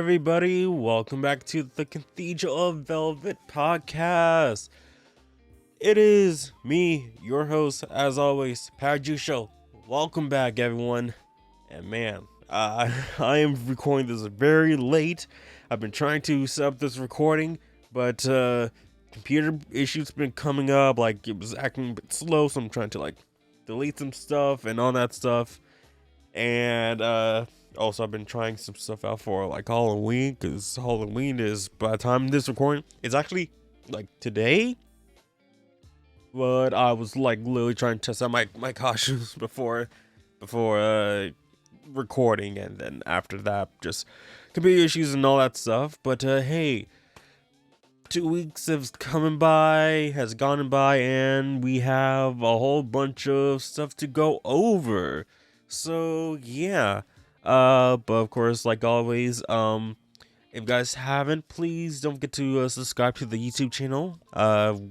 everybody? Welcome back to the Cathedral of Velvet podcast. It is me, your host, as always, Parajusho. Welcome back, everyone. And man, I am recording this very late. I've been trying to set up this recording, but computer issues been coming up. Like, it was acting a bit slow, so I'm trying to delete some stuff and all that stuff. And also I've been trying some stuff out for Halloween, because Halloween is, by the time this recording, it's actually today. But I was literally trying to test out my costumes before recording, and then after that just computer issues and all that stuff. But hey, 2 weeks has gone by, and we have a whole bunch of stuff to go over. So yeah, but of course, like always, if you guys haven't, please don't forget to subscribe to the YouTube channel.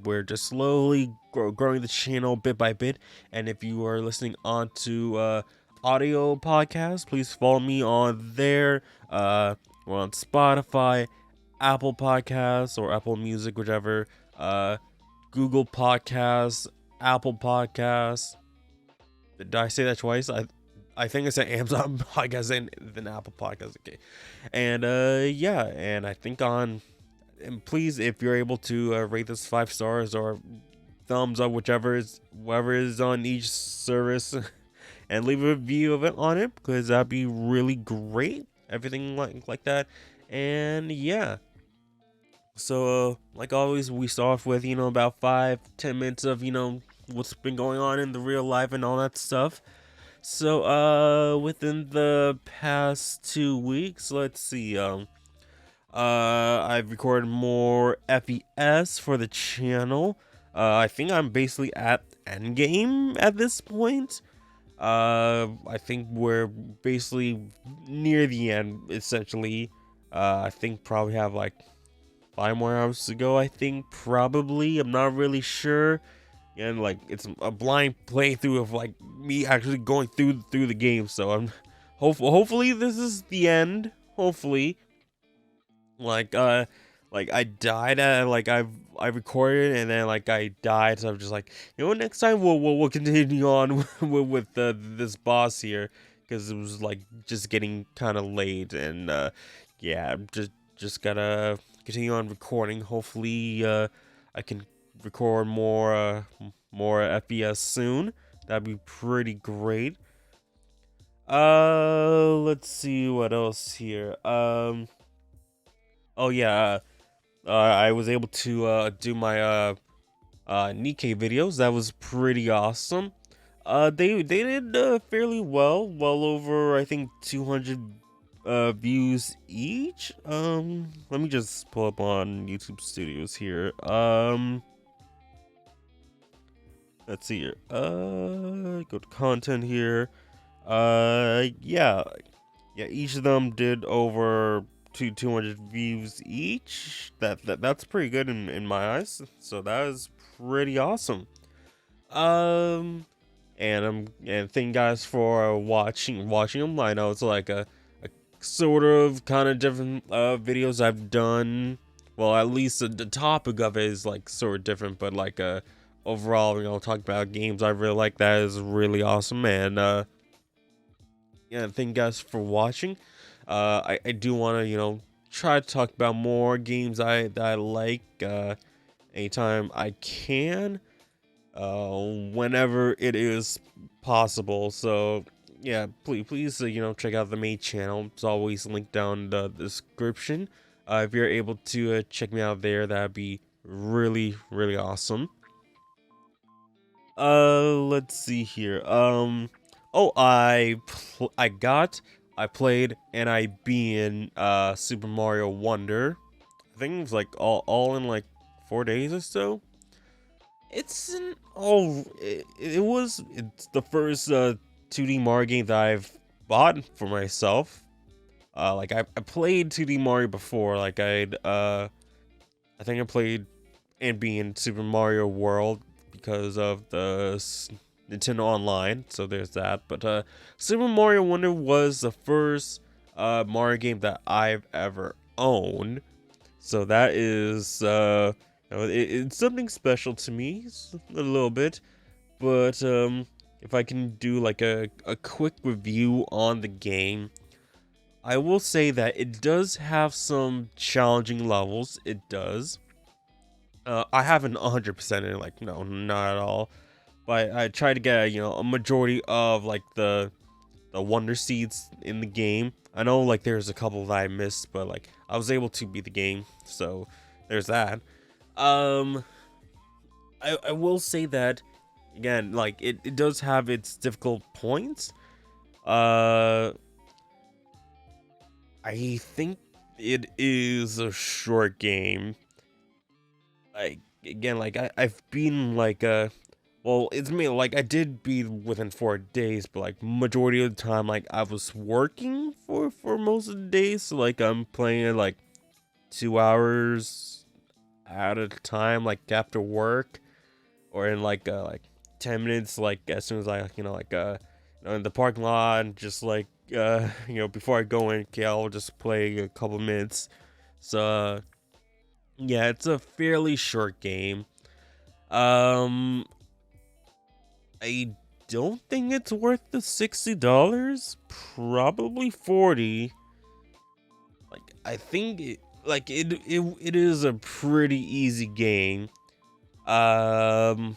We're just slowly growing the channel bit by bit, and if you are listening on to audio podcasts, please follow me on there. We're on Spotify, Apple Podcasts, or Apple Music, whichever. Google Podcasts, Apple Podcasts. Did I say that twice? I think I said Amazon Podcast and then Apple Podcast. Okay. And yeah, and I think and please, if you're able to rate this 5 stars or thumbs up, whatever is on each service, and leave a review of it on it, because that'd be really great. Everything like that. And yeah. So like always, we start off with about 5-10 minutes of what's been going on in the real life and all that stuff. So within the past 2 weeks, let's see, I've recorded more FES for the channel. I think I'm basically at endgame at this point. I think we're basically near the end, essentially. I think probably have 5 more hours to go, I think, probably. I'm not really sure. And it's a blind playthrough of me actually going through the game. So I'm hopefully this is the end. Hopefully, I died at I recorded, and then I died. So I'm just next time we'll continue on with this boss here, because it was just getting kind of late, and yeah, I'm just gotta continue on recording. Hopefully I can record more FES soon. That'd be pretty great. Let's see what else here. Oh yeah, I was able to do my Nikkei videos. That was pretty awesome. They did fairly well over, I think, 200 views each. Let me just pull up on YouTube Studios here. Let's see here. Go to content here. Yeah, each of them did over 200 views each. That's pretty good in my eyes. So that is pretty awesome. And thank you guys for watching them. I know it's a sort of kind of different videos I've done. Well, at least the topic of it is sort of different, but overall, talk about games I really like. That is really awesome. And yeah, thank you guys for watching. I do want to try to talk about more games that I like anytime I can, whenever it is possible. So yeah, please check out the main channel. It's always linked down in the description. If you're able to check me out there, that'd be really awesome. Let's see here. Oh, I played and I beat Super Mario Wonder. I think it was all in 4 days or so. It's the first 2D Mario game that I've bought for myself. I played 2D Mario before. I think I played and beat Super Mario World because of the Nintendo Online, so there's that. But Super Mario Wonder was the first Mario game that I've ever owned. So that is it's something special to me, a little bit. But if I can do like a quick review on the game, I will say that it does have some challenging levels. It does. I haven't 100% in it, like, no, not at all. But I tried to get a majority of like the wonder seeds in the game. I know like there's a couple that I missed, but like I was able to beat the game, so there's that. Um, I will say that again, like it does have its difficult points. Uh, I think it is a short game. Like again, like I've been like well, it's me. Like I did beat within 4 days, but like majority of the time, like I was working for most of the days. So like I'm playing it like 2 hours at a time, like after work, or in like 10 minutes, like as soon as I in the parking lot, and just like before I go in, okay, I'll just play a couple minutes. So yeah, it's a fairly short game. Um, I don't think it's worth the $60. Probably 40. Like I think it is a pretty easy game. Um,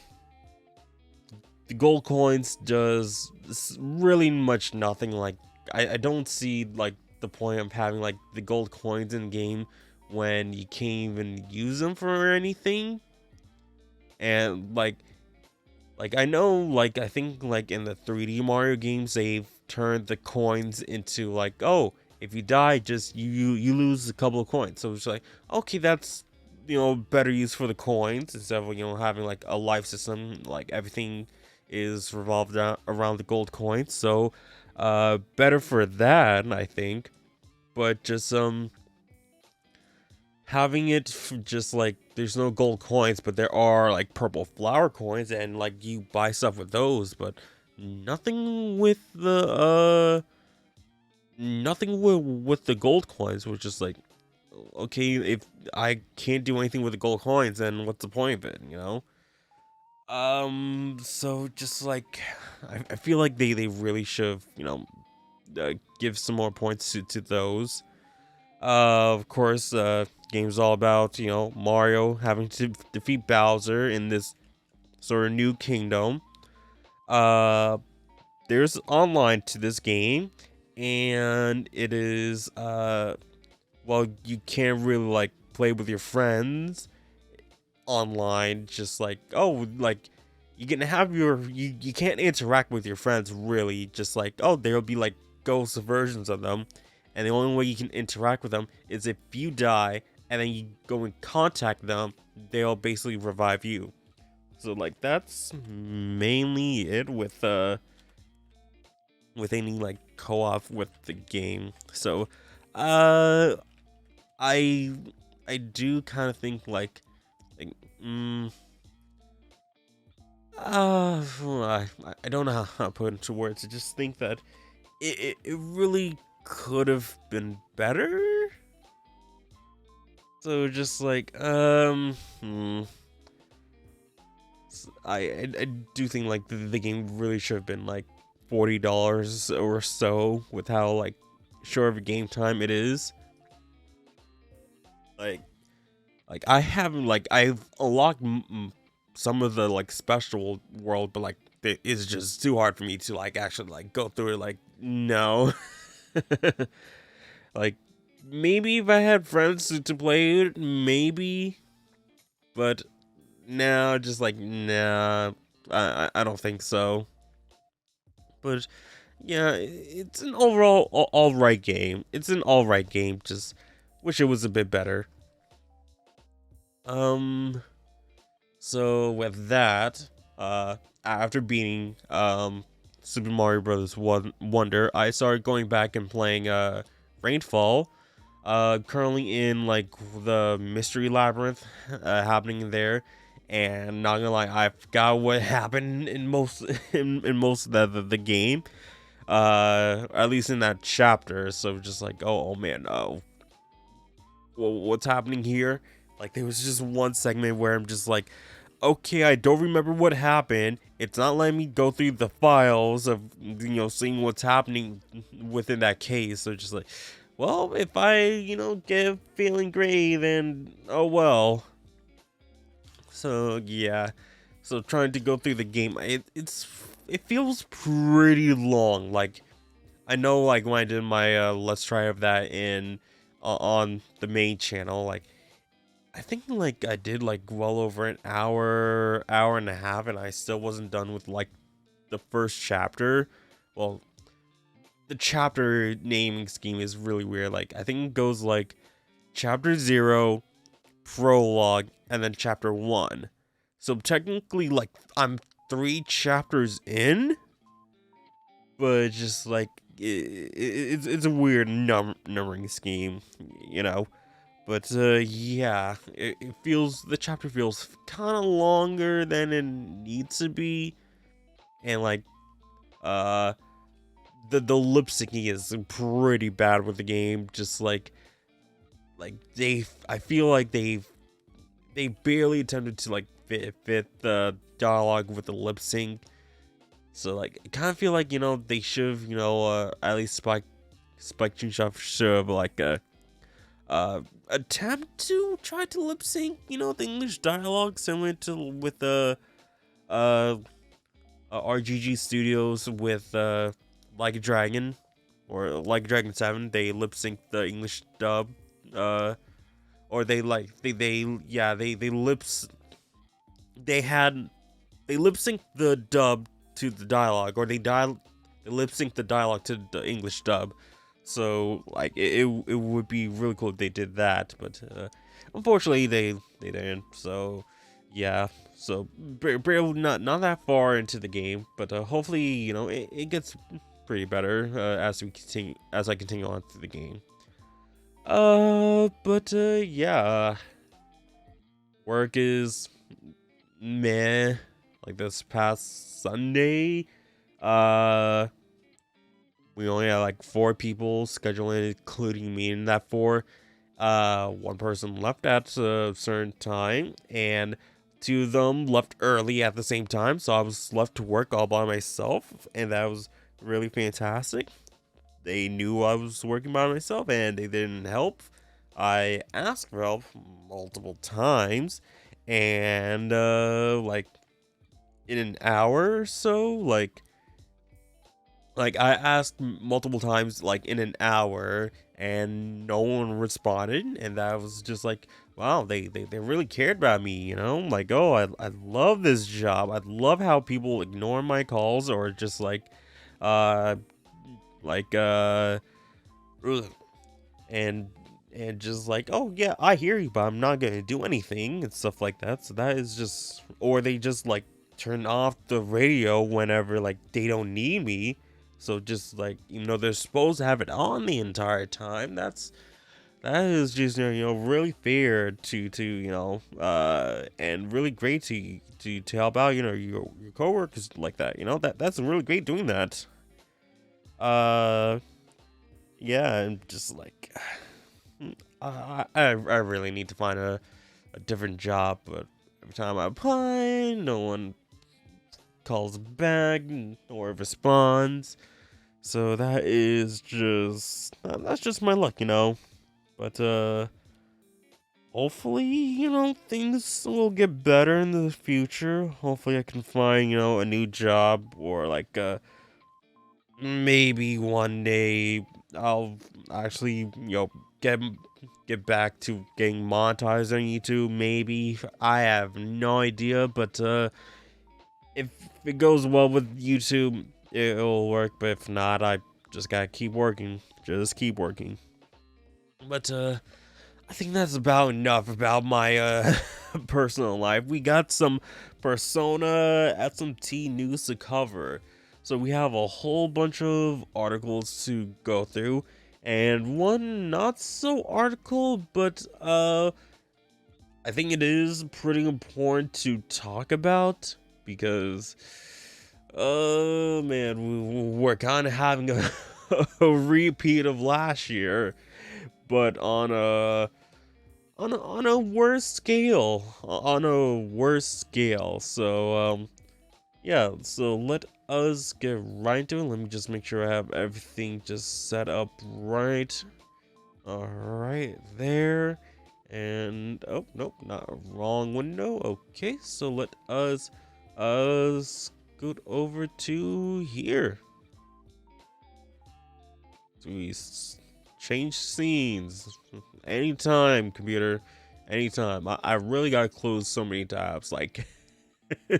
the gold coins does really much nothing. Like I don't see like the point of having like the gold coins in game when you can't even use them for anything. And like I know, like I think like in the 3D Mario games they've turned the coins into like, oh, if you die, just you lose a couple of coins. So it's like, okay, that's better use for the coins instead of having like a life system. Like everything is revolved around the gold coins. So better for that, I think. But just having it just like there's no gold coins, but there are like purple flower coins, and like you buy stuff with those, but nothing with the with the gold coins, which is like, okay, if I can't do anything with the gold coins, then what's the point of it? So just like I feel like they really should have give some more points to those. Of course, game's all about Mario having to defeat Bowser in this sort of new kingdom. Uh, there's online to this game, and it is well, you can't really like play with your friends online. Just like, oh, like you can have you can't interact with your friends really. Just like, oh, there'll be like ghost versions of them, and the only way you can interact with them is if you die and then you go and contact them. They'll basically revive you. So like that's mainly it with any like co-op with the game. So uh I I do kind of think like mm, I don't know how to put it into words. I just think that it really could have been better. So just like I do think like the game really should have been like $40 or so with how like short of a game time it is. Like I haven't like I've unlocked some of the like special world, but like it's just too hard for me to like actually like go through it. Like no, like maybe if I had friends to play it, maybe, but no, just like nah, I don't think so. But yeah, it's an overall all right game. It's an all right game. Just wish it was a bit better. Um. So with that, after beating Super Mario Brothers Wonder, I started going back and playing Rainfall. Currently in like the mystery labyrinth happening there, and not gonna lie, I forgot what happened in most in most of the game. At least in that chapter. So just like, oh man, well, what's happening here? Like there was just one segment where I'm just like, okay, I don't remember what happened. It's not letting me go through the files of, seeing what's happening within that case. So just like, well, if I, get feeling gray, then oh well. So yeah, so trying to go through the game, it feels pretty long. Like I know, like when I did my let's try of that in on the main channel, like I think like I did like well over an hour and a half, and I still wasn't done with like the first chapter. Well, the chapter naming scheme is really weird. Like I think it goes like chapter 0, prologue, and then chapter 1. So technically, like I'm 3 chapters in, but just like it's a weird numbering scheme, you know. But yeah, the chapter feels kind of longer than it needs to be, and like uh the lip syncing is pretty bad with the game. Just like I feel like they barely attempted to like fit the dialogue with the lip sync. So like I kind of feel like they should have at least Spike Chunsoft should have like attempt to try to lip sync the English dialogue similar to with the RGG Studios with Like a Dragon or Like a Dragon 7. They lip sync the English dub, or they lip sync the dub to the dialogue, or they lip sync the dialogue to the English dub. So like it would be really cool if they did that, but unfortunately they didn't. So yeah, so not that far into the game, but hopefully it gets pretty better as I continue on through the game. But yeah, work is meh. Like this past Sunday, we only had like 4 people scheduled, including me in that 4. One person left at a certain time, and 2 of them left early at the same time, so I was left to work all by myself, and that was really fantastic. They knew I was working by myself, and they didn't help. I asked for help multiple times, and like in an hour or so, like I asked multiple times, like in an hour, and no one responded, and that was just like, wow, they really cared about me, like, oh, I love this job. I love how people ignore my calls, or just like like ugh, and just like, oh yeah, I hear you, but I'm not gonna do anything and stuff like that. So that is just, or they just like turn off the radio whenever like they don't need me. So just like, they're supposed to have it on the entire time. That is just really fair to and really great to help out your coworkers like that. That's really great doing that. Yeah, and just like I really need to find a different job, but every time I apply, no one calls back or responds. So that is that's just my luck, But hopefully, things will get better in the future. Hopefully I can find, a new job, or like maybe one day I'll actually, get back to getting monetized on YouTube. Maybe, I have no idea, but if it goes well with YouTube, it'll work. But if not, I just gotta keep working. Just keep working. But I think that's about enough about my personal life. We got some Persona SMT news to cover. So we have a whole bunch of articles to go through, and one not so article, but I think it is pretty important to talk about, because Oh man, we're kind of having a, a repeat of last year, but on a worse scale. On a worse scale. So yeah. So let us get right into it. Let me just make sure I have everything just set up right. All right, there. And oh nope, not wrong window. Okay, so let us scoot over to here. So we change scenes anytime, computer, anytime. I really gotta close so many tabs. Like I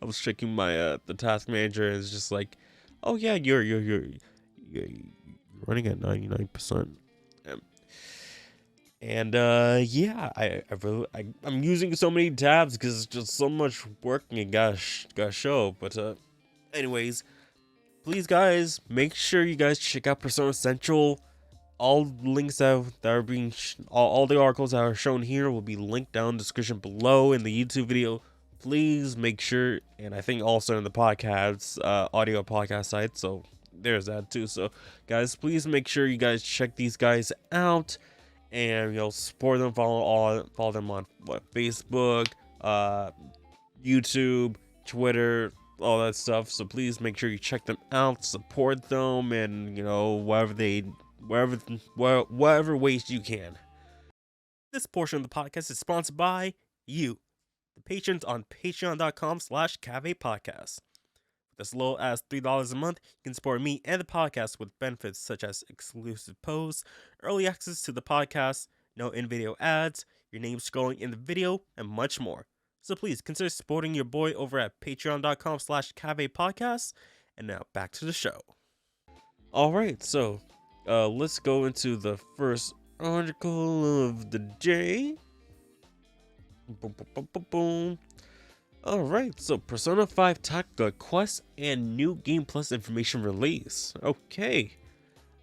was checking my the task manager, and it's just like, oh yeah, you're running at 99%. And yeah, I'm using so many tabs because it's just so much work and gotta show. But anyways, please guys, make sure you guys check out Persona Central. All links that are being all the articles that are shown here will be linked down in the description below in the YouTube video. Please make sure, and I think also in the podcast audio podcast site. So there's that too. So guys, please make sure you guys check these guys out. And support them, follow them on Facebook, YouTube, Twitter, all that stuff. So please make sure you check them out, support them, and whatever ways you can. This portion of the podcast is sponsored by you, the patrons on patreon.com/cavepodcast. With as low as $3 a month, you can support me and the podcast with benefits such as exclusive posts, early access to the podcast, no in-video ads, your name scrolling in the video, and much more. So please consider supporting your boy over at patreon.com/cavepodcast. And now back to the show. Alright, so let's go into the first article of the day. Boom, boom, boom, boom, boom. Alright, so Persona 5 Tactica Quest and new Game Plus information release. Okay.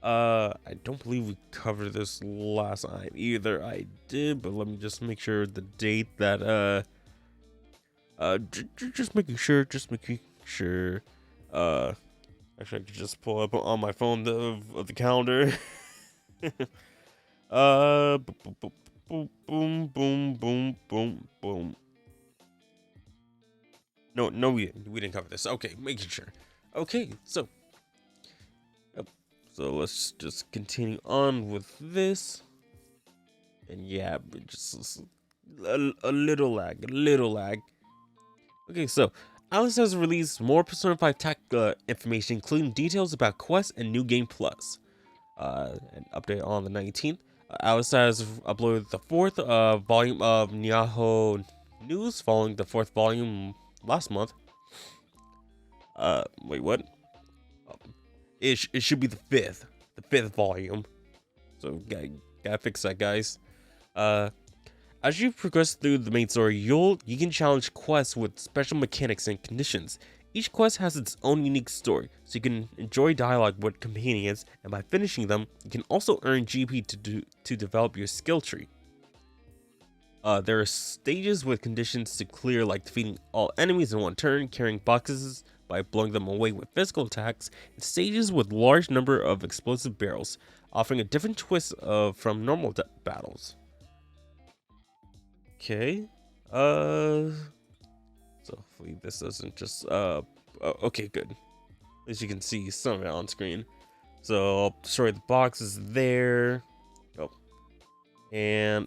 I don't believe we covered this last time either. I did, but let me just make sure the date that just making sure. Actually I could just pull up on my phone of the calendar. Boom, boom, boom, boom, boom, boom. No, we didn't cover this. Okay, making sure. Okay, so let's just continue on with this. And yeah, just a little lag. Okay, so Atlus has released more Persona 5 Tactica information, including details about quests and new game plus. An update on the 19th. Atlus has uploaded the fourth volume of Nyaho News, following the fourth volume last month. Wait, what? It should be the fifth volume. So gotta fix that, guys. As you progress through the main story, you can challenge quests with special mechanics and conditions. Each quest has its own unique story, so you can enjoy dialogue with companions, and by finishing them, you can also earn GP to develop your skill tree. There are stages with conditions to clear, like defeating all enemies in one turn, carrying boxes by blowing them away with physical attacks, and stages with large number of explosive barrels, offering a different twist from normal battles. Okay, so hopefully this doesn't just okay, good. As you can see some of it on screen. So I'll destroy the boxes there. Oh, and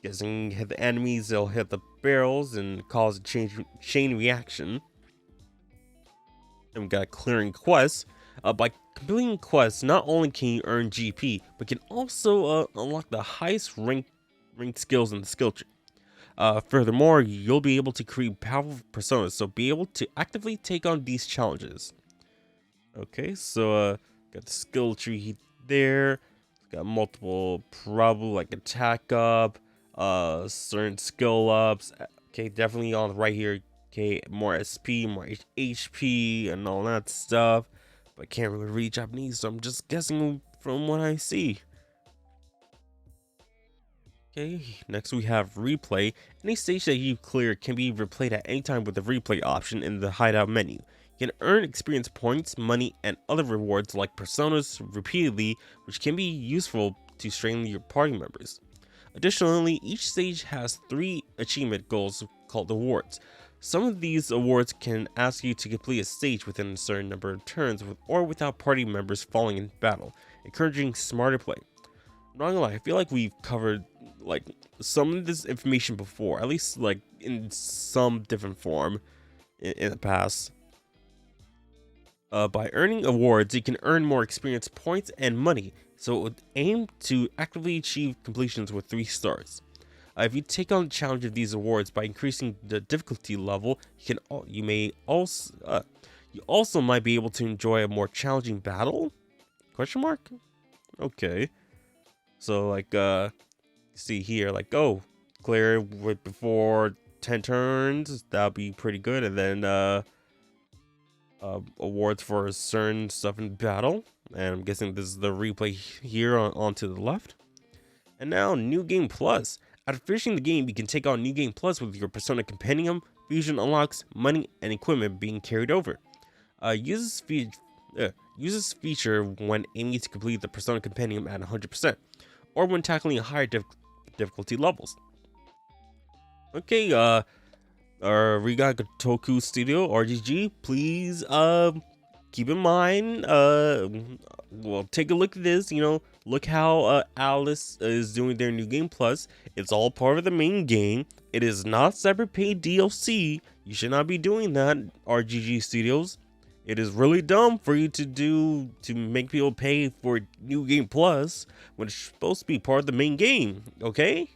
guessing hit the enemies, they'll hit the barrels and cause a chain reaction. And we got clearing quests. By completing quests, not only can you earn GP, but can also unlock the highest ranked skills in the skill tree. Furthermore, you'll be able to create powerful personas, so be able to actively take on these challenges. Okay, so got the skill tree there. Got multiple, probably like attack up, certain skill ups. Okay, definitely on the right here. Okay, more SP, more HP, and all that stuff. But I can't really read Japanese, so I'm just guessing from what I see. Okay, next we have replay. Any stage that you clear can be replayed at any time with the replay option in the hideout menu. You can earn experience points, money, and other rewards like personas repeatedly, which can be useful to strengthen your party members. Additionally, each stage has 3 achievement goals called awards. Some of these awards can ask you to complete a stage within a certain number of turns or without party members falling in battle, encouraging smarter play. I'm not gonna lie, I feel like we've covered like some of this information before, at least like in some different form in the past. By earning awards, you can earn more experience points and money, so it would aim to actively achieve completions with 3 stars. If you take on the challenge of these awards by increasing the difficulty level, you also might be able to enjoy a more challenging battle? Question mark? Okay. So like see here, like, oh, clear with before 10 turns, that'll be pretty good. And then awards for certain stuff in battle, and I'm guessing this is the replay here on to the left. And now New Game Plus. After finishing the game, you can take on New Game Plus with your Persona Compendium, Fusion unlocks, money, and equipment being carried over. Uses feature when aiming to complete the Persona Compendium at 100%, or when tackling higher difficulty levels. Okay, Riga Toku Studio RGG, please keep in mind, well, take a look at this, look how Atlus is doing their New Game Plus. It's all part of the main game. It is not separate paid DLC. You should not be doing that, RGG Studios. It is really dumb for you to make people pay for New Game Plus when it's supposed to be part of the main game, okay?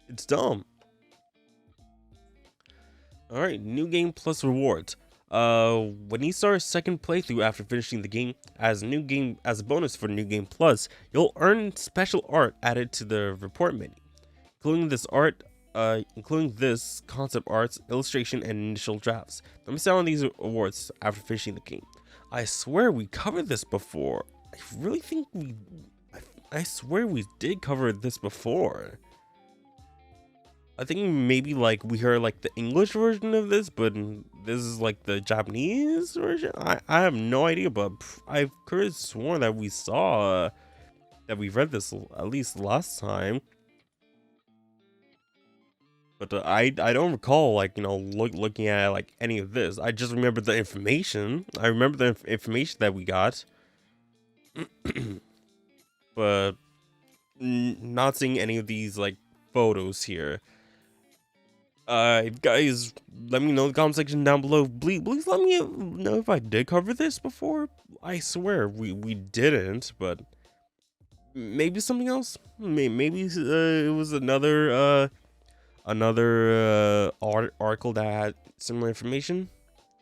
It's dumb. Alright, New Game Plus rewards. When you start a second playthrough after finishing the game, as a bonus for New Game Plus, you'll earn special art added to the report menu, including this concept arts, illustration, and initial drafts. Let me sell on these awards after finishing the game. I swear we covered this before. I swear we did cover this before. I think maybe like we heard like the English version of this, but this is like the Japanese version. I have no idea, but I've could have sworn that we saw that we read this at least last time. But I don't recall like looking at like any of this. I just remember the information. I remember the information that we got, but not seeing any of these like photos here. Guys, let me know in the comment section down below. Please let me know if I did cover this before. I swear we didn't, but maybe something else. Maybe it was another article that had similar information.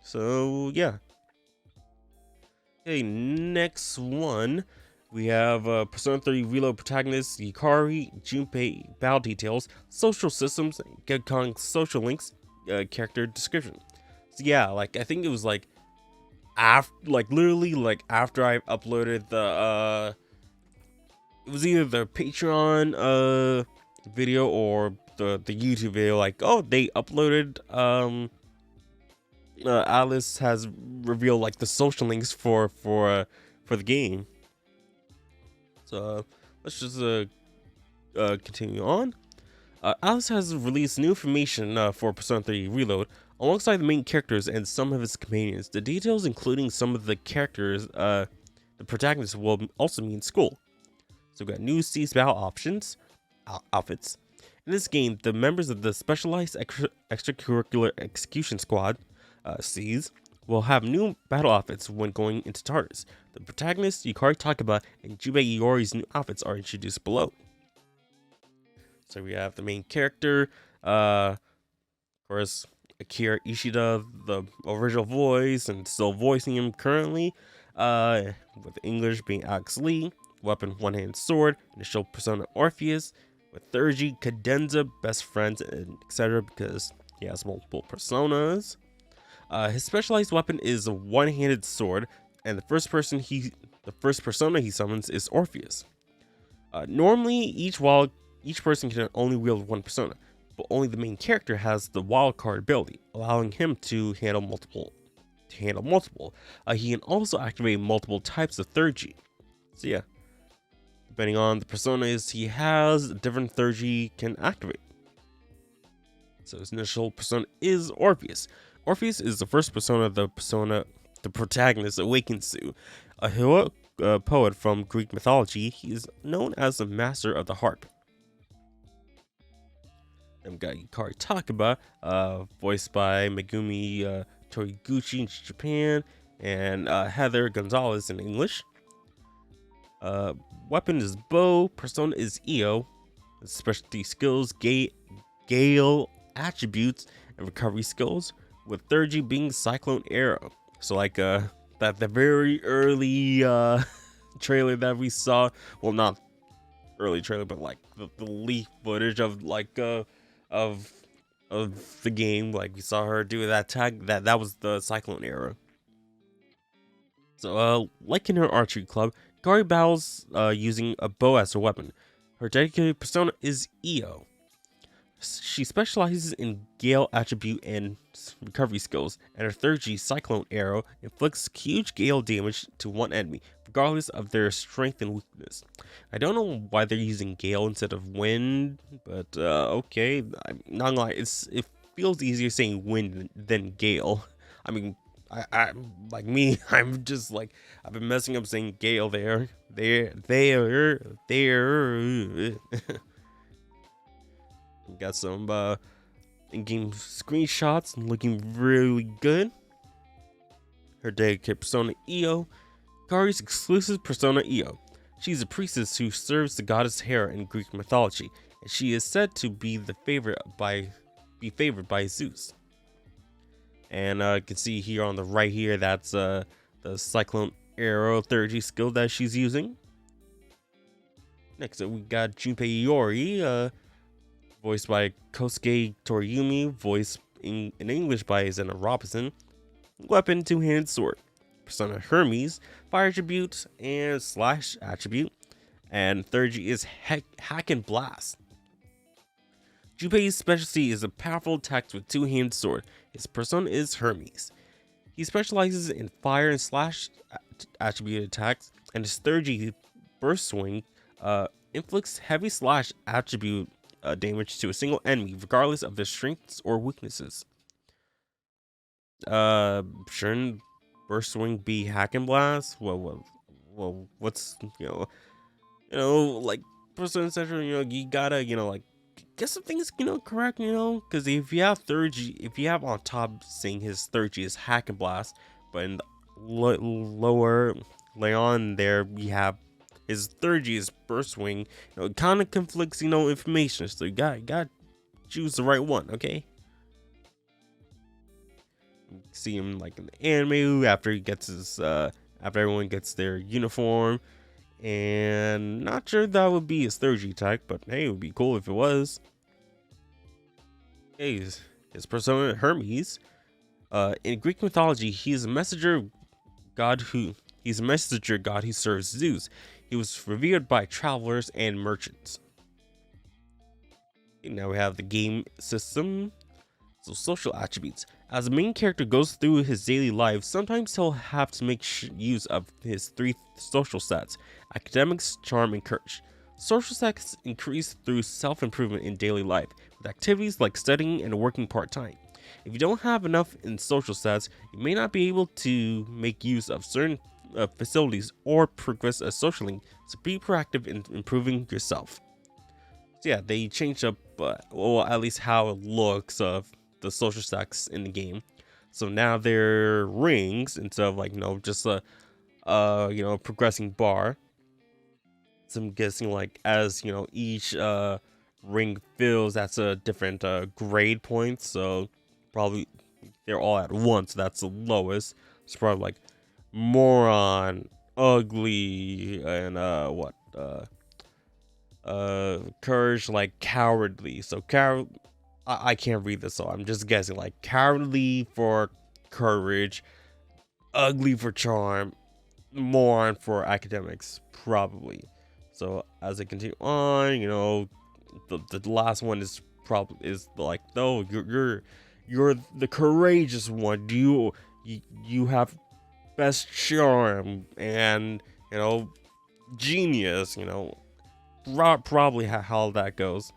So yeah. Okay, next one. We have Persona 3 Reload protagonist Yukari, Junpei battle details, social systems, Gekon social links, character description. So yeah, like I think it was like literally after I uploaded the it was either the Patreon video or the YouTube video. Like, oh, they uploaded Alice has revealed like the social links for the game. So let's just continue on. Alice has released new information for Persona 3 Reload alongside the main characters and some of his companions. The details, including some of the characters, the protagonists, will also mean school. So we got new Seas battle outfits. In this game, the members of the Specialized Extracurricular Execution Squad, Seas, will have new battle outfits when going into Tartarus. The protagonists, Yukari Takeba and Jubei Iori's new outfits are introduced below. So we have the main character, of course, Akira Ishida, the original voice, and still voicing him currently, with English being Alex Lee, weapon one-handed sword, initial persona Orpheus, with Thurgy, Cadenza, best friends, and etc. because he has multiple personas. His specialized weapon is a one-handed sword, and the first persona he summons is Orpheus. Normally, each wild Each person can only wield one persona, but only the main character has the wildcard ability, allowing him to handle multiple. He can also activate multiple types of third G. So yeah, depending on the personas he has, different third G can activate. So his initial persona is Orpheus. Orpheus is the first persona the protagonist awakens to. A heroic poet from Greek mythology, he is known as the master of the harp. Then we got Yukari Takeba, voiced by Megumi Toriguchi in Japan, and Heather Gonzalez in English. Weapon is bow, persona is Io, specialty skills, gale attributes, and recovery skills, with third G being Cyclone Arrow. So like the very early trailer that we saw, well, not early trailer, but like the leak footage of like of the game, like we saw her do that tag, that was the Cyclone Arrow. So like in her archery club, Gari battles using a bow as her weapon. Her dedicated persona is Io. She specializes in Gale attribute and recovery skills, and her third G Cyclone Arrow inflicts huge Gale damage to one enemy, regardless of their strength and weakness. I don't know why they're using Gale instead of Wind, but okay. I'm not gonna lie, it feels easier saying Wind than Gale. I mean, I like me, I'm just like, I've been messing up saying Gale there. We got some in-game screenshots looking really good. Her dedicated persona Io. Kari's exclusive persona Io. She's a priestess who serves the goddess Hera in Greek mythology, and she is said to be favored by Zeus. And you can see here on the right here, that's the Cyclone Arrow 30 skill that she's using. Next up, we got Junpei Iori, voiced by Kosuke Toriumi, voiced in English by Zena Robinson. Weapon, two-handed sword. Persona Hermes, fire attribute and slash attribute. And third G is hack and blast. Junpei's specialty is a powerful attack with two-handed sword. His persona is Hermes. He specializes in fire and slash attribute attacks, and his third G burst swing inflicts heavy slash attribute damage to a single enemy, regardless of their strengths or weaknesses. Shouldn't burst swing be hack and blast? Well, what's like Persona Central, you gotta like get some things correct, because if you have third G, if you have on top saying his third G is hack and blast, but in the lower Leon there we have his third G is burst swing, it kind of conflicts information, so you gotta choose the right one, okay? See him like in the anime after he gets his after everyone gets their uniform, and not sure that would be his third G type, but hey, it would be cool if it was. Hey, his persona Hermes. In Greek mythology, he's a messenger god who serves Zeus. He was revered by travelers and merchants. Okay, now we have the game system. So social attributes. As the main character goes through his daily life, sometimes he'll have to make use of his 3 social stats: academics, charm, and courage. Social stats increase through self-improvement in daily life, with activities like studying and working part-time. If you don't have enough in social stats, you may not be able to make use of certain facilities or progress as socially, so be proactive in improving yourself. So yeah, they changed up, well, at least how it looks of the social stacks in the game. So now they're rings instead of like just a progressing bar. So I'm guessing like as each ring fills, that's a different grade point. So probably they're all at once. So that's the lowest. It's probably like moron, ugly, and courage, like cowardly. So I can't read this, so I'm just guessing like cowardly for courage, ugly for charm, moron for academics, probably. So as I continue on, the last one is probably is like, no, you're the courageous one. You have best charm and, you know, genius. You know, probably how that goes.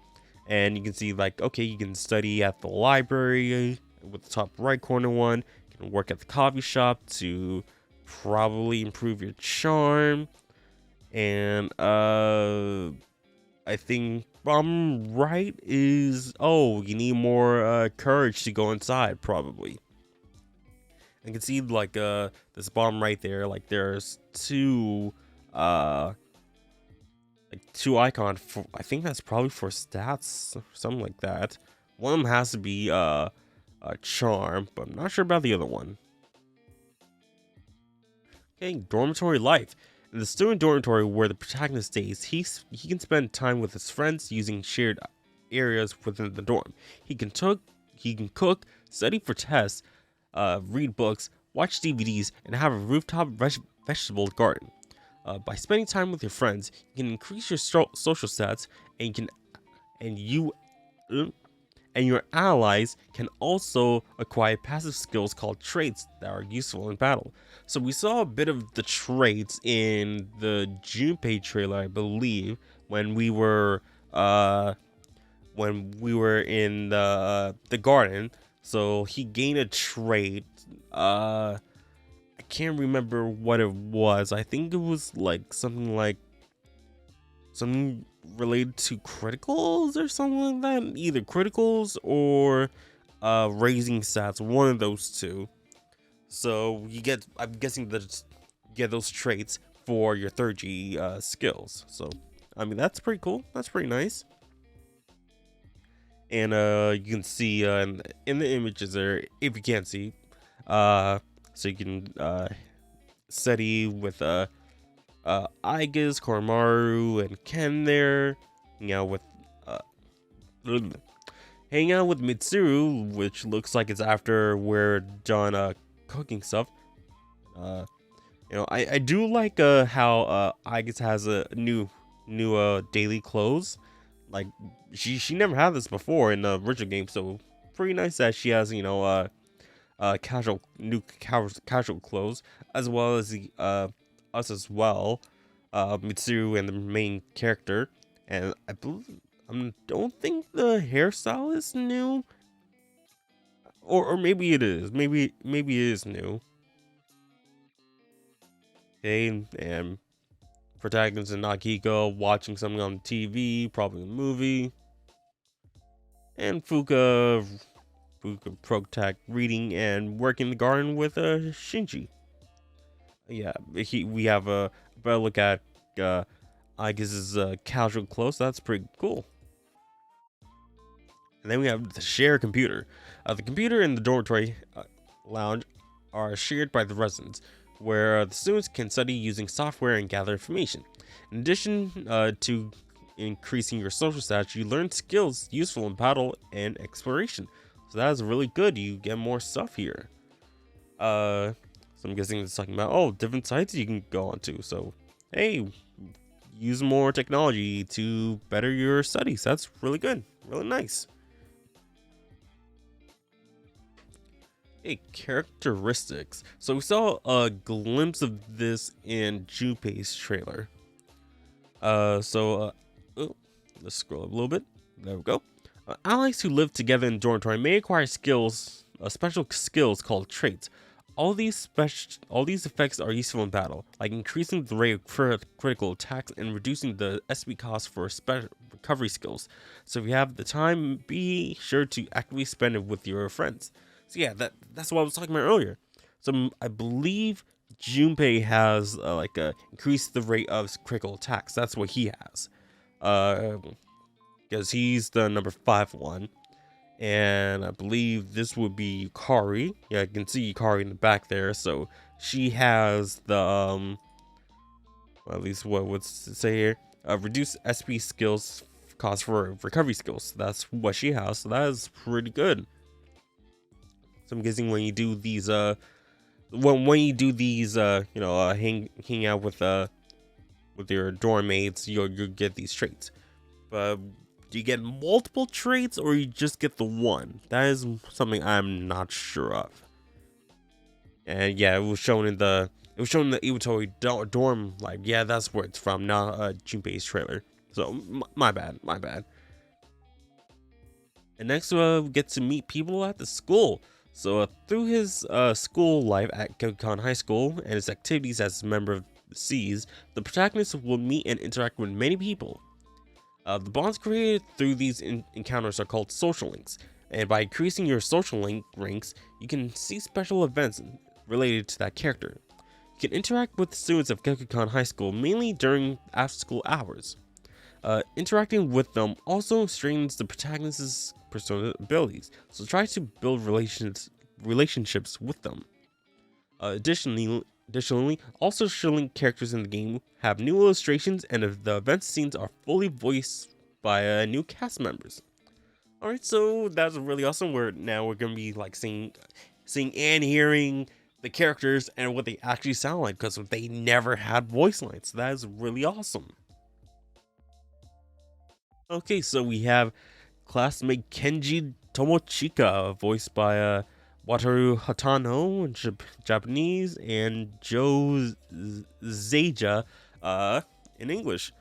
And you can see, like, okay, you can study at the library with the top right corner one. You can work at the coffee shop to probably improve your charm. And I think bottom right is, oh, you need more courage to go inside, probably. I can see, like, this bottom right there, like, there's two two icon for, I think that's probably for stats or something like that. One of them has to be a charm, but I'm not sure about the other one. Okay, dormitory life. In the student dormitory where the protagonist stays, he can spend time with his friends using shared areas within the dorm. He can cook, study for tests, read books, watch DVDs, and have a rooftop vegetable garden. By spending time with your friends, you can increase your social stats, and your allies can also acquire passive skills called traits that are useful in battle. So we saw a bit of the traits in the Junpei trailer, I believe, when we were in the garden. So he gained a trait. I can't remember what it was. I think it was like something related to criticals or something like that. Either criticals or raising stats, one of those two. So I'm guessing that you get those traits for your 3G skills. So I mean, that's pretty cool. That's pretty nice. And you can see in the images there, if you can't see, so you can study with Aigis, Koromaru, and Ken there. Hang out with Mitsuru, which looks like it's after we're done cooking stuff. You know, I do like how Aigis has a new daily clothes. Like she never had this before in the original game, so pretty nice that she has, you know, casual clothes, as well as the us as well, Mitsuru and the main character. And I don't think the hairstyle is new, or maybe it is. Maybe it is new. Okay, and protagonist and Akiko watching something on TV, probably a movie, and Fuka Protag reading and working in the garden with Shinji. Yeah, we have a better look at Aigis' casual clothes. That's pretty cool. And then we have the shared computer. The computer and the dormitory lounge are shared by the residents, where the students can study using software and gather information. In addition to increasing your social stats, you learn skills useful in battle and exploration. So that is really good. You get more stuff here. So I'm guessing it's talking about, different sites you can go on to. So, hey, use more technology to better your studies. That's really good. Really nice. Hey, characteristics. So we saw a glimpse of this in Junpei's trailer. Let's scroll up a little bit. There we go. Allies who live together in dormitory may acquire skills, special skills called traits. All these effects are useful in battle, like increasing the rate of critical attacks and reducing the SP cost for recovery skills. So if you have the time, be sure to actively spend it with your friends. So yeah, that's what I was talking about earlier. So I believe Junpei has increased the rate of critical attacks. That's what he has, because he's the number 5 one. And I believe this would be Yukari. Yeah, I can see Yukari in the back there. So she has the well, at least what would say here, reduce SP skills cost for recovery skills. That's what she has. So that is pretty good. So I'm guessing when you do these hang out with your dorm mates, you'll get these traits. But Do you get multiple traits or you just get the one? That is something I'm not sure of. And yeah, it was shown in the Iwatoi dorm. Like, yeah, that's where it's from, not Junpei's trailer. So my bad. And next, we get to meet people at the school. So through his school life at Gekkan High School and his activities as a member of the Seas, the protagonist will meet and interact with many people. The bonds created through these encounters are called social links, and by increasing your social link ranks, you can see special events related to that character. You can interact with students of Gekkan High School mainly during after-school hours. Interacting with them also strains the protagonist's persona abilities, so try to build relationships with them. Additionally, all social link characters in the game have new illustrations, and the event scenes are fully voiced by new cast members. Alright, so that's really awesome. We're gonna be like seeing and hearing the characters and what they actually sound like, because they never had voice lines. So that is really awesome. Okay, so we have classmate Kenji Tomochika, voiced by Wataru Hatano in Japanese, and Joe Zeja in English.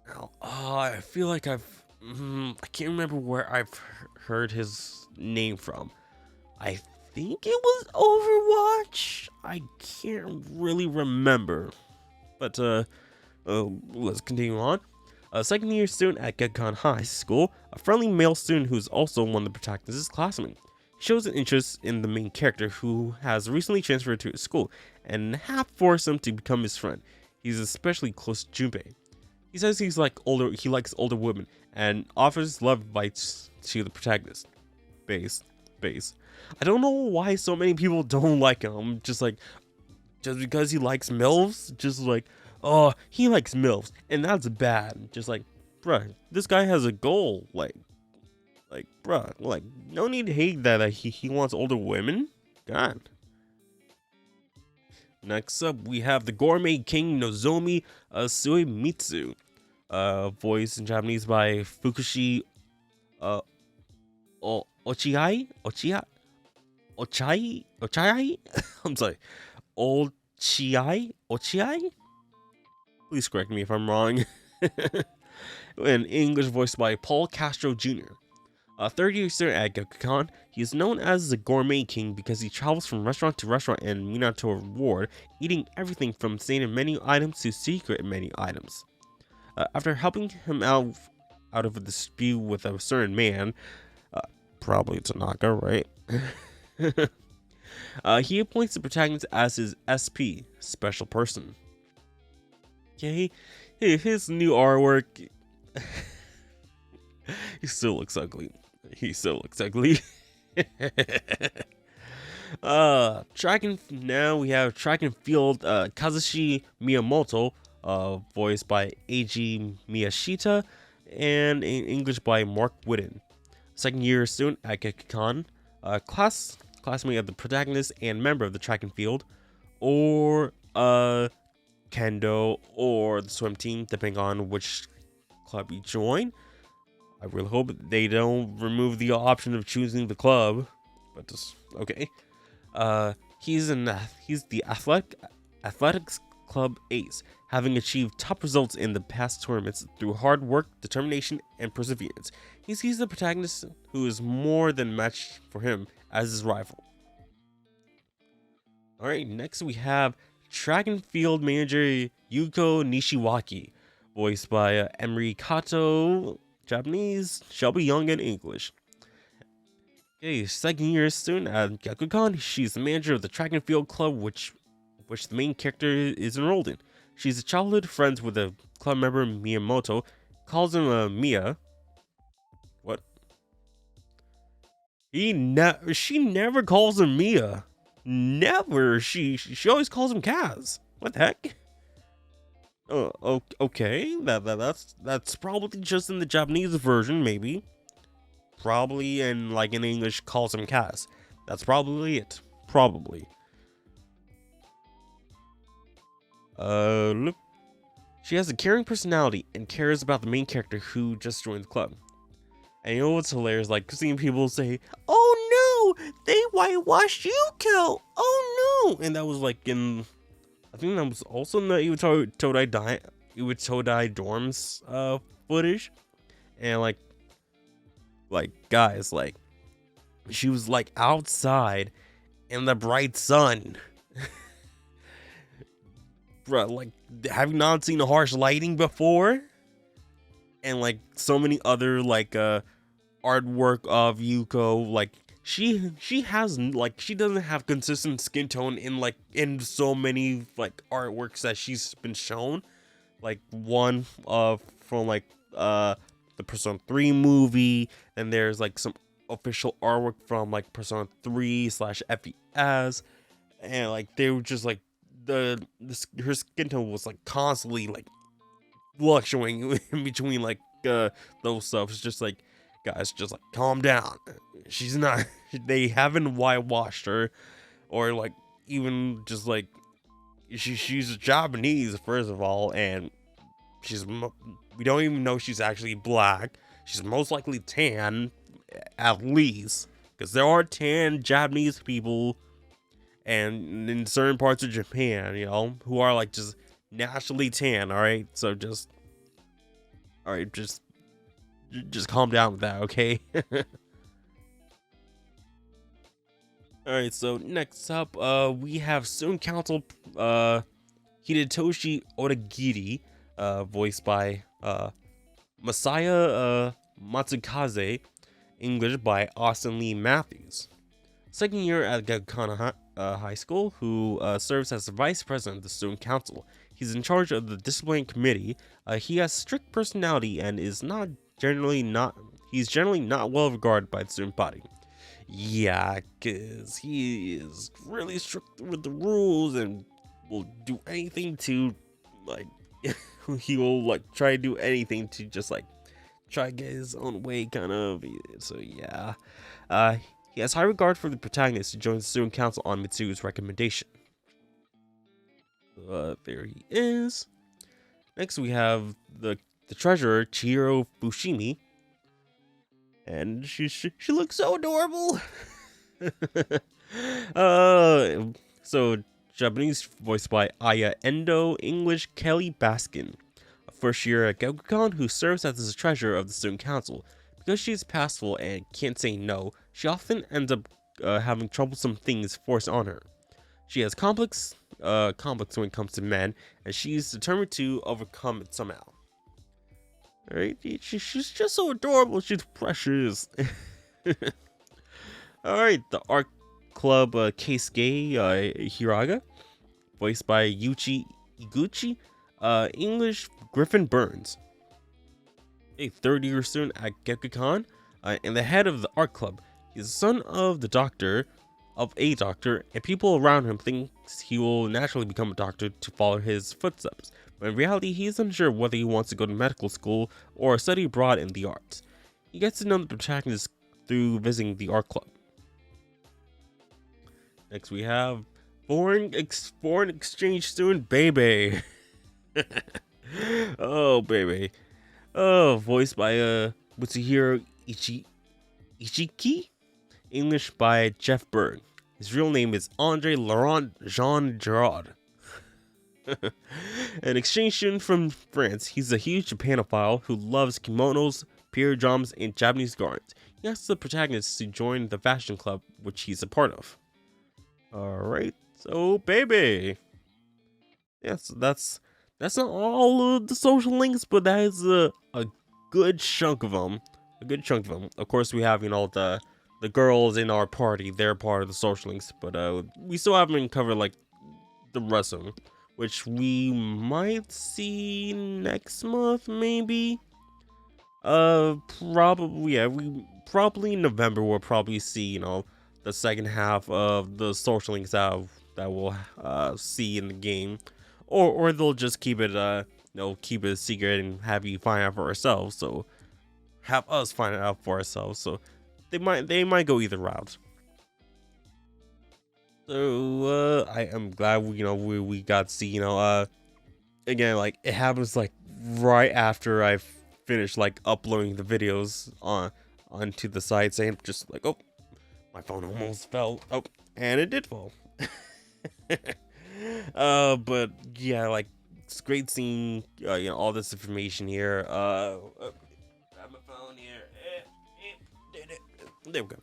Now, I feel like I can't remember where I've heard his name from. I think it was Overwatch. I can't really remember. But let's continue on. A second-year student at Gekkan High School, a friendly male student who's also one of the protagonist's classmates. He shows an interest in the main character, who has recently transferred to his school, and half forced him to become his friend. He's especially close to Junpei. He says he likes older women, and offers love advice to the protagonist. Base. I don't know why so many people don't like him. Just because he likes MILFs? Just like, oh, he likes MILFs, and that's bad. Just like, bruh, this guy has a goal. Like, bruh, like, no need to hate that he wants older women. God. Next up, we have the Gourmet King Nozomi Suemitsu, voiced in Japanese by Fukushi Ochai? I'm sorry. Ochai? Please correct me if I'm wrong. In English, voiced by Paul Castro Jr. A third-year student at Gekkan, he is known as the Gourmet King because he travels from restaurant to restaurant in Minato Ward, eating everything from standard menu items to secret menu items. After helping him out of a dispute with a certain man, probably Tanaka, right? He appoints the protagonist as his SP, special person. Okay, his new artwork. He still looks ugly. Now we have track and field Kazushi Miyamoto, voiced by Eiji Miyashita, and in English by Mark Whitten. Second year student at Gekkan, classmate of the protagonist and member of the track and field, or kendo, or the swim team, depending on which club you join. I really hope they don't remove the option of choosing the club, but just okay. He's the athletics club ace, having achieved top results in the past tournaments through hard work, determination, and perseverance. He sees the protagonist who is more than matched for him as his rival. Alright, next we have track and field manager Yuko Nishiwaki, voiced by Emery Kato, Japanese, Shelby Young in English. Okay, second year student at Gekkan, she's the manager of the track and field club which the main character is enrolled in. She's a childhood friends with a club member Miyamoto, calls him Mia. What? She never calls him Mia. Never. She always calls him Kaz. What the heck? Okay. That's probably just in the Japanese version, maybe. Probably, and like in English, calls him Kaz. That's probably it. Probably. She has a caring personality and cares about the main character who just joined the club. And you know what's hilarious? Like, seeing people say, "Oh no, they whitewashed Yuko! Oh no!" And that was like I think that was also in the Iwatodai dorms footage. And like guys, like she was like outside in the bright sun. Bro, like, have you not seen the harsh lighting before? And like so many other like artwork of Yuko, like she has like she doesn't have consistent skin tone in so many like artworks that she's been shown. Like one from like the Persona 3 movie, and there's like some official artwork from like Persona 3 slash FES, and like they were just like her skin tone was like constantly like fluctuating in between like those stuff. It's just like, guys, just like calm down. She's not they haven't whitewashed her, or like even just like she's Japanese first of all, and we don't even know she's actually black. She's most likely tan, at least, because there are tan Japanese people and in certain parts of Japan, you know, who are like just naturally tan. All right, so just calm down with that, okay? All right, so next up, we have Student Council Hidetoshi Odagiri, voiced by Masaya Matsukaze, English by Austin Lee Matthews. Second year at Gakukana High School, who serves as the vice president of the student council. He's in charge of the discipline committee. He has strict personality and is generally not well regarded by the student body. Yeah, cause he is really strict with the rules and will do anything to like he will like try to do anything to just like try to get his own way, kind of. So yeah, he has high regard for the protagonist who joins the student council on Mitsu's recommendation. There he is. Next we have the treasurer, Chihiro Fushimi, and she looks so adorable. So Japanese voiced by Aya Endo, English Kelly Baskin, a first year at Gakukon who serves as the treasurer of the student council. Because she is passful and can't say no, she often ends up having troublesome things forced on her. She has complex when it comes to men, and she's determined to overcome it somehow. Alright, she's just so adorable, she's precious. Alright, the art club Keisuke Hiraga, voiced by Yuchi Iguchi, English Griffin Burns, a third year student at Gakukon, and the head of the art club. He's the son of a doctor, and people around him thinks he will naturally become a doctor to follow his footsteps. But in reality, he is unsure whether he wants to go to medical school or study abroad in the arts. He gets to know the protagonist through visiting the art club. Next we have foreign exchange student Bebe. Oh, Bebe. Oh, voiced by Mitsuhiro Ichiki, English by Jeff Berg. His real name is Andre Laurent Jean Gerard. An exchange student from France, he's a huge Japanophile who loves kimonos, period dramas, and Japanese gardens. He asks the protagonist to join the fashion club, which he's a part of. Alright, so Bebe. Yes, that's not all of the social links, but that is a good chunk of them. Of course, we have, you know, the girls in our party. They're part of the social links, but we still haven't covered like the rest of them, which we might see next month, maybe. Probably, yeah. We probably in November we'll probably see, you know, the second half of the social links that we'll see in the game, or they'll just keep it keep it a secret and have you find out for ourselves. So have us find it out for ourselves. So they might go either route. So I am glad we got to see again, like it happens like right after I finish like uploading the videos onto the site, saying just like, oh, my phone almost fell. Oh, and it did fall. But yeah, like it's great seeing all this information here. Grab my phone here. There we go.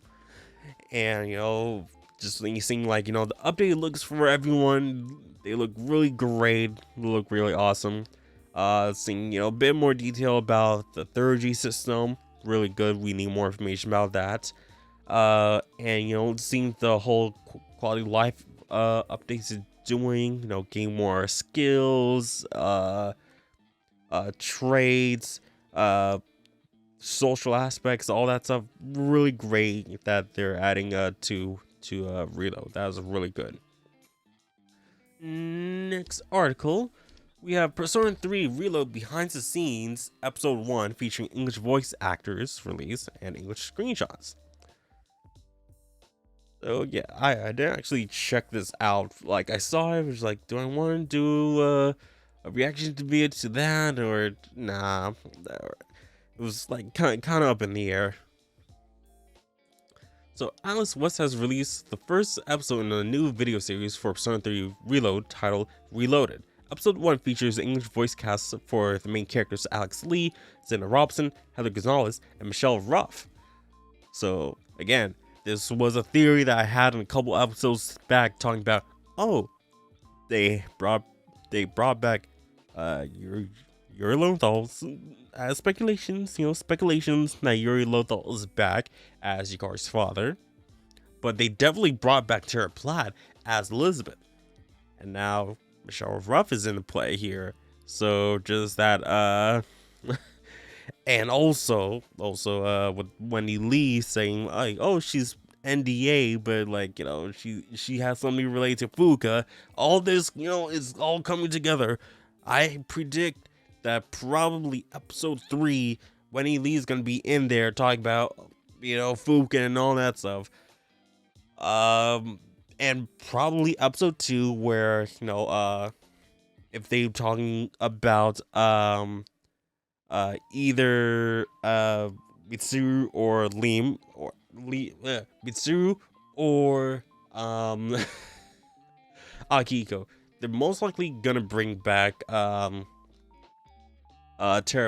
And just seeing like the updated looks for everyone. They look really great. They look really awesome. Seeing a bit more detail about the 3G system. Really good. We need more information about that. And seeing the whole quality of life updates it's doing. Gain more skills, trades, social aspects, all that stuff. Really great that they're adding to Reload. That was really good. Next article, we have Persona 3 Reload Behind the Scenes Episode 1 featuring English voice actors release and English screenshots. So yeah, I didn't actually check this out. Like I saw it, was like, do I want to do a reaction video to that or nah? It was like kind of up in the air. So Atlus West has released the first episode in a new video series for Persona 3 Reload titled Reloaded. Episode 1 features the English voice cast for the main characters Alex Lee, Zena Robson, Heather Gonzalez, and Michelle Ruff. So again, this was a theory that I had in a couple episodes back talking about, oh, they brought back Yuri Lothal's speculations that Yuri Lothal is back as Yukari's father, but they definitely brought back Tara Platt as Elizabeth, and now Michelle Ruff is in the play here. So just that and also with Wendy Lee saying like, oh, she's NDA, but like she has something related to Fuka. All this is all coming together. I predict that probably episode 3, Wendy Lee is gonna be in there talking about Fuka and all that stuff. And probably episode 2 where if they're talking about either Mitsuru or Liam or Mitsuru or Akiko. They're most likely gonna bring back Tara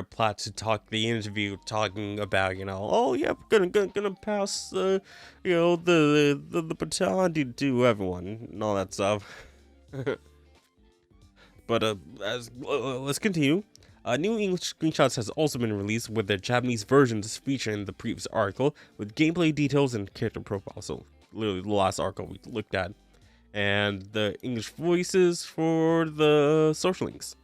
Platt to talk the interview, talking about oh yeah, gonna pass the baton to everyone and all that stuff. But let's continue. New English screenshots has also been released with their Japanese versions featured in the previous article with gameplay details and character profiles. So literally the last article we looked at, and the English voices for the social links.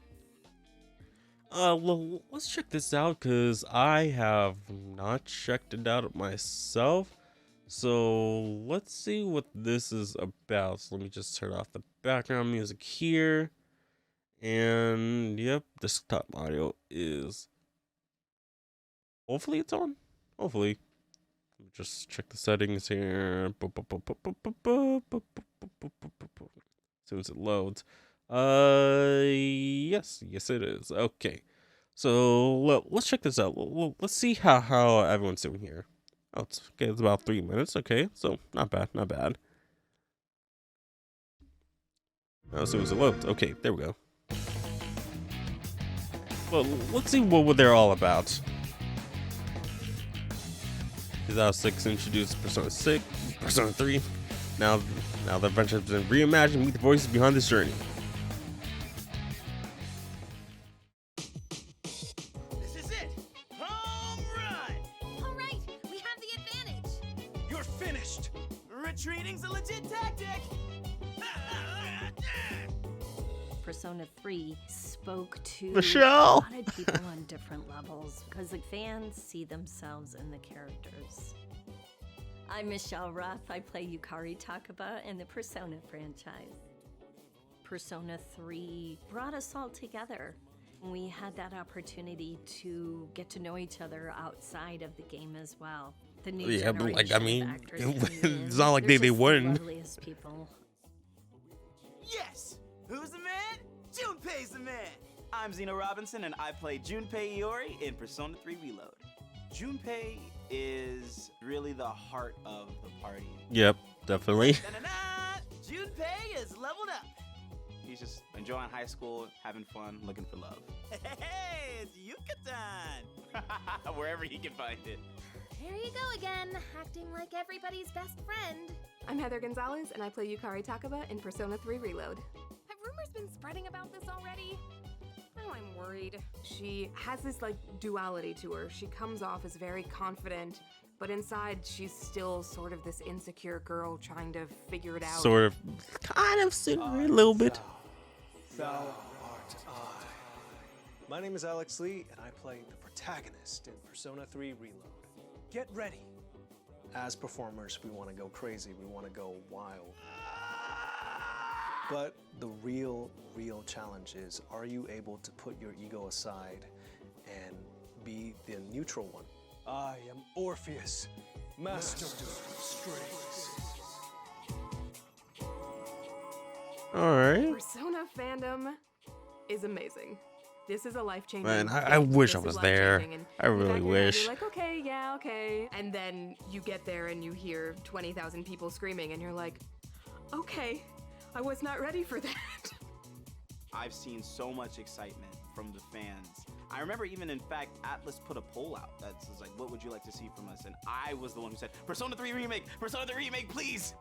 Well, let's check this out because I have not checked it out myself. So let's see what this is about. So let me just turn off the background music here. And yep, desktop audio is, hopefully it's on. Hopefully. Let me just check the settings here. As soon as it loads. Yes it is. Okay. So let's check this out. Let's see how everyone's doing here. Oh, it's okay. It's about 3 minutes. Okay, so not bad. As soon as it loads. Okay, there we go. Well, let's see what they're all about. 2006 introduced Persona 6, Persona 3. Now the adventure has been reimagined. Meet the voices behind this journey. This is it! Home run! All right, we have the advantage. You're finished! Retreating's a legit tactic! Persona 3 spoke to Michelle. a lot of people on different levels because the fans see themselves in the characters. I'm Michelle Ruff. I play Yukari Takaba in the Persona franchise. Persona 3 brought us all together. We had that opportunity to get to know each other outside of the game as well. The new Yeah, but like, I generation mean, of actors coming in, it's not like they're they just wouldn't. the loveliest people. Yes! Who's the man? Junpei's the man! I'm Zeno Robinson, and I play Junpei Iori in Persona 3 Reload. Junpei is really the heart of the party. Yep, definitely. Da-da-da! Junpei is leveled up. He's just enjoying high school, having fun, looking for love. Hey, it's Yucatan! Wherever he can find it. There you go again, acting like everybody's best friend. I'm Heather Gonzalez, and I play Yukari Takaba in Persona 3 Reload. Have rumors been spreading about this already? Oh, I'm worried. She has this, duality to her. She comes off as very confident, but inside she's still sort of this insecure girl trying to figure it out. Sort of, kind of, a little bit. Thou art I. My name is Alex Lee, and I play the protagonist in Persona 3 Reload. Get ready. As performers, we want to go crazy. We want to go wild. But the real challenge is, are you able to put your ego aside and be the neutral one? I am Orpheus, master of strings. Alright. Persona fandom is amazing. This is a life-changing Man, I thing. wish This I was is there. life-changing, and I in the really back of your head, wish. You're like, okay, yeah, okay. And then you get there and you hear 20,000 people screaming, and you're like, okay, I was not ready for that. I've seen so much excitement from the fans. I remember even, in fact, Atlus put a poll out that says, what would you like to see from us? And I was the one who said, Persona 3 Remake! Persona 3 Remake, please!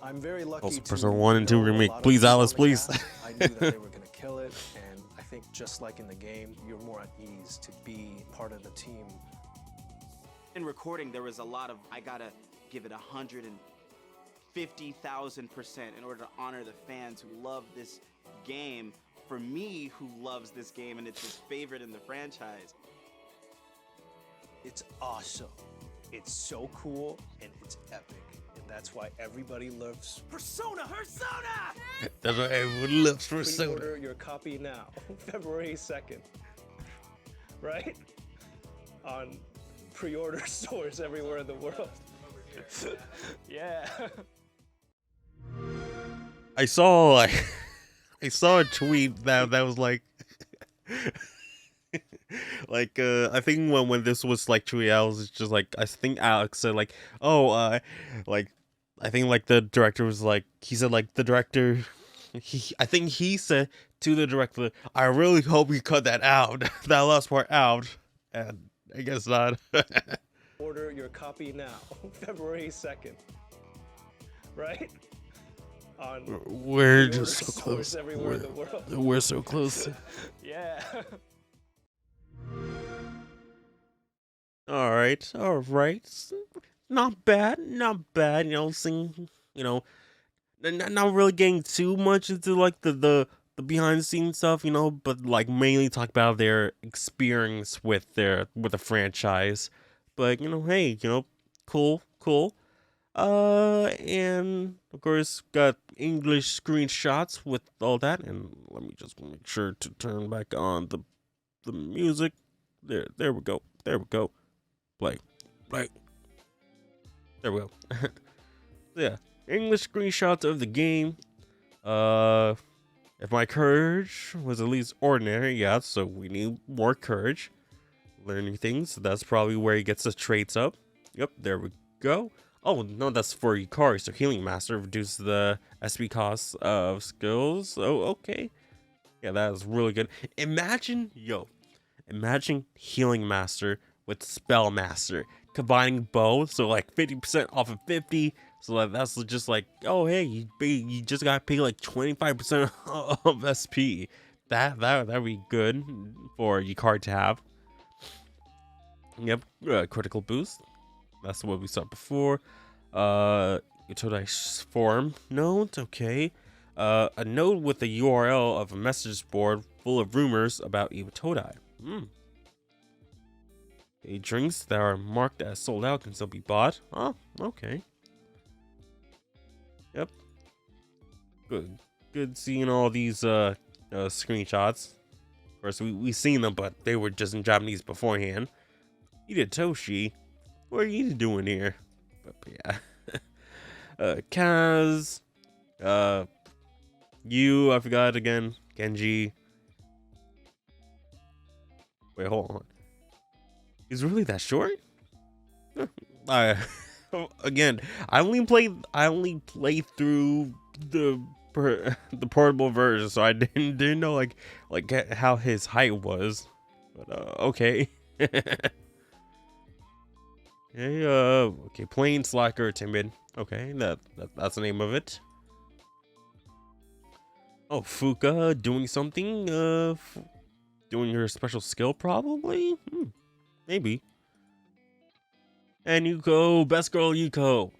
I'm very lucky Also, to Persona 1 and 2 know a remake. lot of Please, people Alice, on the please. cast. I knew that they were going to kill it, and I think just like in the game, you're more at ease to be part of the team. In recording, there was a lot of, I gotta give it 150,000% in order to honor the fans who love this game. For me, who loves this game, and it's his favorite in the franchise. It's awesome. It's so cool, and it's epic. And that's why everybody loves Persona! That's why everyone loves Persona. Pre-order your copy now, February 2nd. Right? On pre-order stores everywhere in the world. Yeah. I saw a tweet that was like I think when this was tweeted out, it was just I think Alex said I think the director was he said the director I think he said to the director, I really hope you cut that out, that last part out, and I guess not. Order your copy now, February 2nd. Right? On We're pre-order just so stores close. everywhere in the world. We're so close. Yeah. All right. Not bad. Not really getting too much into the behind the scenes stuff, but mainly talk about their experience with the franchise. But hey, cool. And of course got English screenshots with all that, and let me just make sure to turn back on the music. There we go. Play. There we go. Yeah, English screenshots of the game. If my courage was at least ordinary, yeah, so we need more courage. Learning things, so that's probably where he gets the traits up. Yep, there we go. Oh, no, that's for Yukari, so Healing Master reduces the SP cost of skills. Oh, okay. Yeah, that is really good. Imagine Healing Master with Spell Master, combining both, so 50% off of 50, so that's just oh, hey, you just gotta pay 25% of SP. That'd be good for Yukari to have. Yep, critical boost. That's what we saw before. Utodai form note, okay. A note with the URL of a message board full of rumors about Iwatodai. Okay, drinks that are marked as sold out can still be bought. Oh, okay. Yep. Good seeing all these screenshots. Of course, we seen them, but they were just in Japanese beforehand. Toshi, what are you doing here? But yeah. Kaz, I forgot again, Genji, Wait, hold on. He's really that short? I again, I only played through the portable version, so I didn't know like how his height was. But okay. Hey, okay, plain, slacker, timid. Okay, that's the name of it. Oh, Fuka doing something. Doing her special skill, probably. Maybe. And Yuko, best girl Yuko.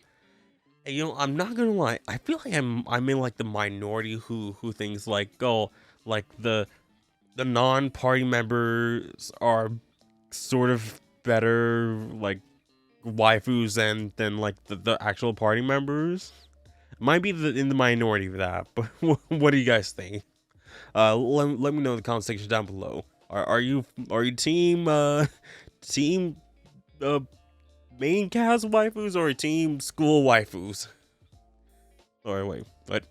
And, you know, I'm not gonna lie. I feel like I'm in like the minority who thinks like, oh, like the non-party members are sort of better like waifus than like the actual party members. Might be in the minority of that, but what do you guys think? Let me know in the comment section down below. Are you team team main cast waifus or team school waifus? Or wait, what?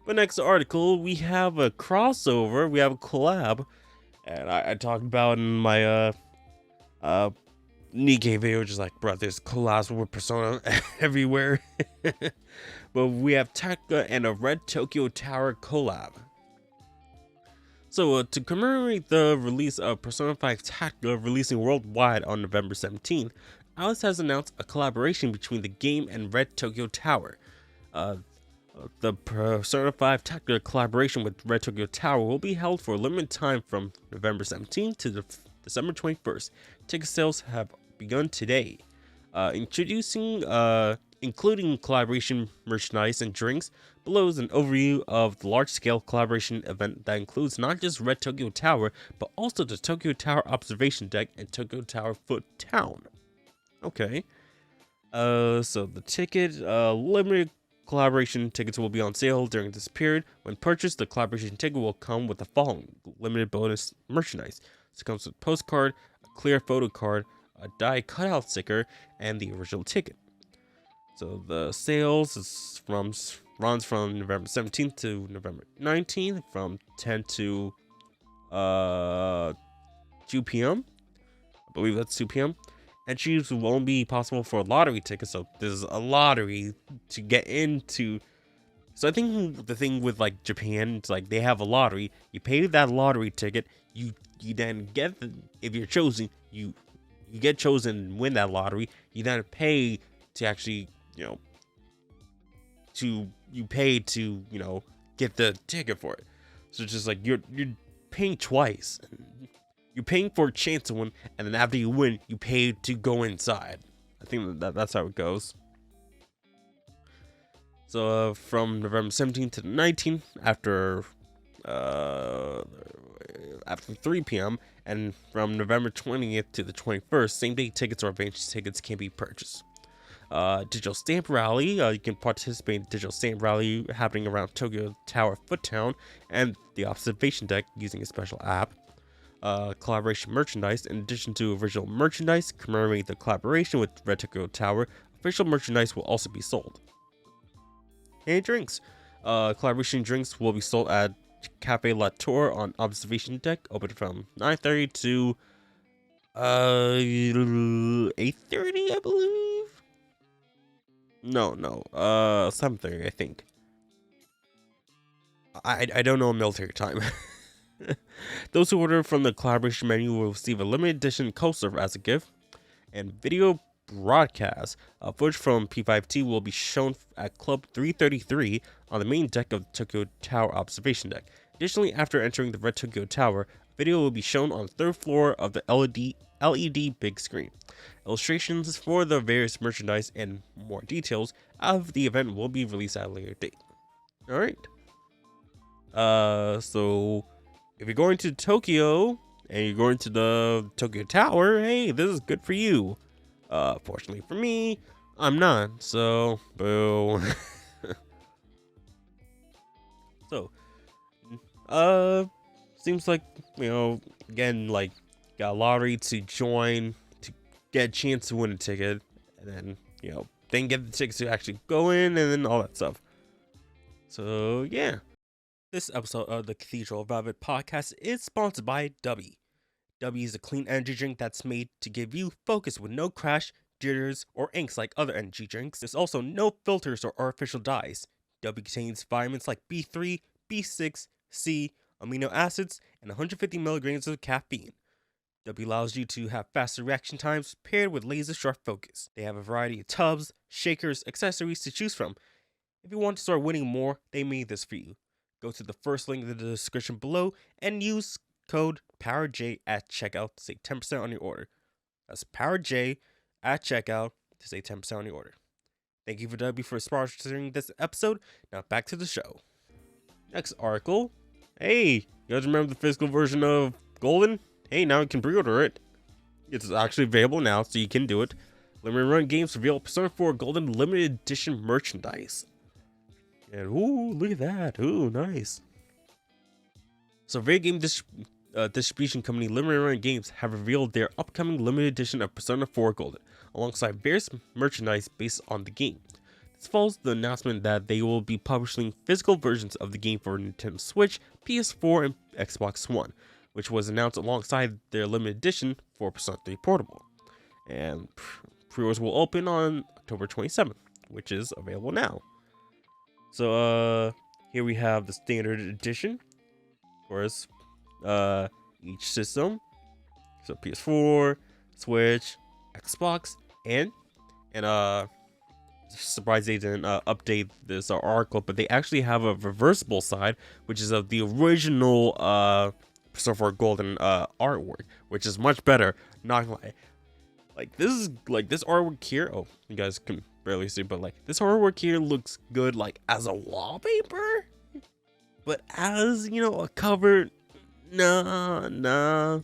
But next article we have a crossover. We have a collab, and I talked about in my Nikkei video, just like, bro, there's collabs with Persona everywhere. But we have Tekka and a Red Tokyo Tower collab. So to commemorate the release of Persona 5 Tekka releasing worldwide on November 17th, Atlus has announced a collaboration between the game and Red Tokyo Tower. The Persona 5 Tekka collaboration with Red Tokyo Tower will be held for a limited time from November 17th to December 21st. Ticket sales have begun today. Including collaboration merchandise and drinks. Below is an overview of the large-scale collaboration event that includes not just Red Tokyo Tower, but also the Tokyo Tower Observation Deck and Tokyo Tower Foot Town. Okay. So the ticket, limited collaboration tickets will be on sale during this period. When purchased, the collaboration ticket will come with the following limited bonus merchandise. So it comes with a postcard, a clear photo card, a die cutout sticker, and the original ticket. So the sales runs from November 17th to November 19th from 10 to 2 p.m. I believe that's 2 p.m. Entries won't be possible for a lottery ticket, so there's a lottery to get into. So I think the thing with like Japan, it's like they have a lottery. You pay that lottery ticket, you then get if you're chosen, you get chosen and win that lottery. You then pay to actually, you pay to, get the ticket for it. So it's just like you're paying twice. You're paying for a chance to win, and then after you win, you pay to go inside. I think that's how it goes. So from November 17th to the 19th, after 3 p.m., and from November 20th to the 21st, same-day tickets or advance tickets can be purchased. Digital Stamp Rally, you can participate in Digital Stamp Rally happening around Tokyo Tower Foot Town and the Observation Deck using a special app. Collaboration merchandise, in addition to original merchandise commemorating the collaboration with Red Tokyo Tower, official merchandise will also be sold. And drinks. Collaboration drinks will be sold at Cafe La Tour on Observation Deck, open from 9:30 to 8:30, I believe. No, 7:30, I think. I don't know military time. Those who order from the collaboration menu will receive a limited edition coaster as a gift, and video broadcast. Footage from P5T will be shown at Club 333 on the main deck of the Tokyo Tower Observation Deck. Additionally, after entering the Red Tokyo Tower, a video will be shown on the third floor of the LED big screen. Illustrations for the various merchandise and more details of the event will be released at a later date. Alright. So if you're going to Tokyo and you're going to the Tokyo Tower, hey, this is good for you. Fortunately for me, I'm not, so boo. So, seems like, again, like, got a lottery to join, to get a chance to win a ticket, and then, then get the tickets to actually go in, and then all that stuff. So, yeah. This episode of the Cathedral Velvet podcast is sponsored by W. W is a clean energy drink that's made to give you focus with no crash, jitters, or inks like other energy drinks. There's also no filters or artificial dyes. W contains vitamins like B3, B6, C, amino acids, and 150 milligrams of caffeine. W allows you to have faster reaction times paired with laser sharp focus. They have a variety of tubs, shakers, accessories to choose from. If you want to start winning more, they made this for you. Go to the first link in the description below and use code PowerJ at checkout to save 10% on your order. That's PowerJ at checkout to save 10% on your order. Thank you for W for sponsoring this episode. Now back to the show. Next article. Hey, you guys remember the physical version of Golden? Hey, now you can pre-order it. It's actually available now, so you can do it. Limited Run Games reveal Persona 4 Golden Limited Edition merchandise. And ooh, look at that. Ooh, nice. So, video game distribution company Limited Run Games have revealed their upcoming limited edition of Persona 4 Golden, alongside various merchandise based on the game. This follows the announcement that they will be publishing physical versions of the game for Nintendo Switch, PS4, and Xbox One, which was announced alongside their limited edition for Persona 3 Portable. And pre-orders will open on October 27th, which is available now. So, here we have the standard edition. Of course, each system. So PS4, Switch, Xbox, and surprised they didn't update this article, but they actually have a reversible side, which is of the original Persona 4 Golden artwork, which is much better. Not gonna lie. Like this artwork here. Oh, you guys can barely see, but like this artwork here looks good like as a wallpaper, but as a cover, nah.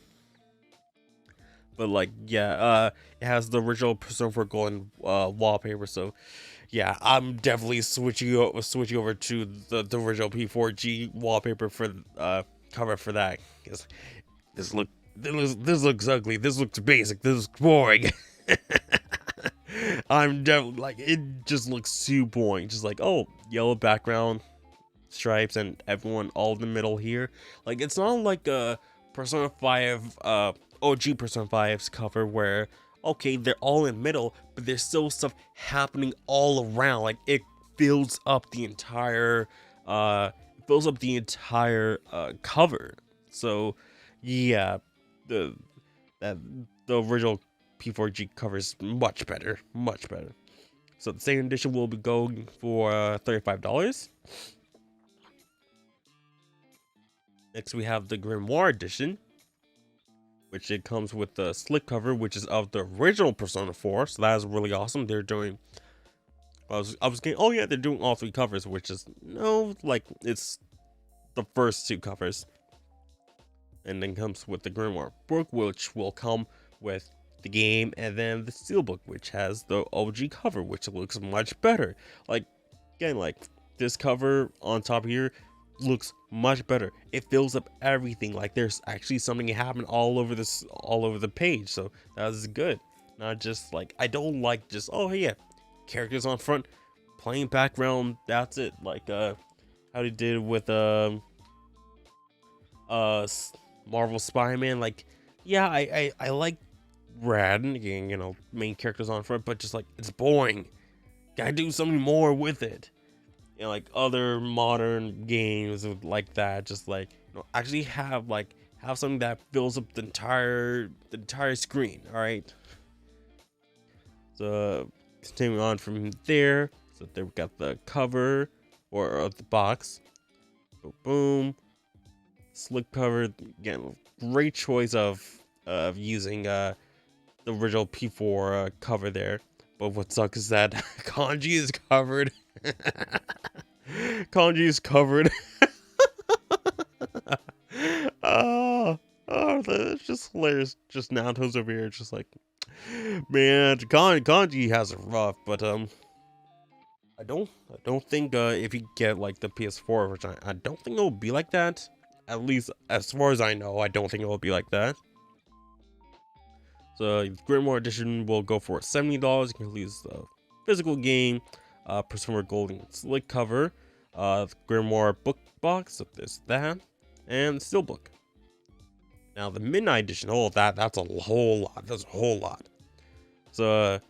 But like it has the original Persona 4 Golden wallpaper, so yeah, I'm definitely switching over to the original P4G wallpaper for cover for that, because this looks ugly. This looks basic. This looks boring. I'm definitely like, it just looks super boring. Just like, oh, yellow background, stripes, and everyone all in the middle here. Like, it's not like a Persona 5, OG Persona 5's cover where, okay, they're all in the middle, but there's still stuff happening all around. Like, it fills up the entire, cover. So, yeah, the original P4G cover is much better. So the second edition will be going for $35. Next we have the Grimoire edition, which it comes with the slip cover, which is of the original Persona 4. So that is really awesome. They're doing, I was getting, oh yeah, they're doing all three covers, which is it's the first two covers. And then comes with the Grimoire book, which will come with the game, and then the steelbook, which has the OG cover, which looks much better. Like, again, like this cover on top here looks much better. It fills up everything. Like there's actually something happening all over the page. So that is good. Not just like, I don't like just, oh yeah, characters on front, plain background, that's it. Like how they did with Marvel Spider-Man. Like, yeah, I like rad, main characters on front, but just like, it's boring. Gotta do something more with it. Like other modern games like that, just like, actually have something that fills up the entire screen. All right. So continuing on from there, so there we got the cover or the box. Boom. Slip cover, again, great choice of using the original P4 cover there. But what sucks is that Kanji is covered. Kanji is covered. That's just hilarious. Just Naoto's over here, just like, man, Kanji has it rough. But I don't think if you get like the PS4 version, I don't think it will be like that. At least as far as I know, I don't think it will be like that. So Grimoire edition will go for $70. You can use the physical game, Persona Golden slick cover, Grimoire book box, so there's that, and Steelbook. Now the Midnight Edition, oh that's a whole lot. That's a whole lot. So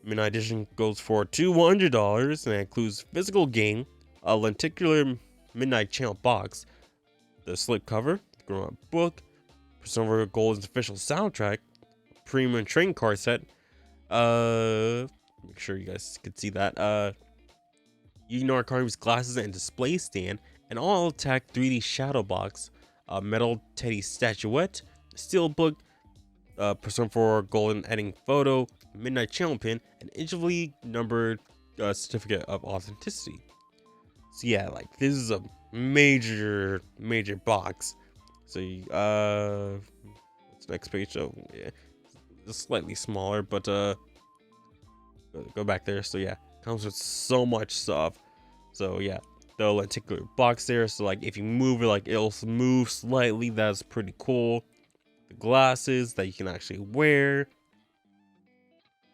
Midnight Edition goes for $200 and it includes physical game, a lenticular Midnight Channel box, the slipcover, Grimoire book, Persona Golden's official soundtrack, premium trading card set. Make sure you guys can see that. Yuginori Karumi's glasses and display stand, an all-attack 3D shadow box, a metal Teddy statuette, steelbook, Persona 4 golden editing photo, midnight channel pin, an individually numbered certificate of authenticity. So yeah, like this is a major box. So what's the next page? So yeah, it's slightly smaller, but go back there. So yeah, comes with so much stuff. So yeah, the lenticular box there. So like if you move it, like it'll move slightly. That's pretty cool. The glasses that you can actually wear.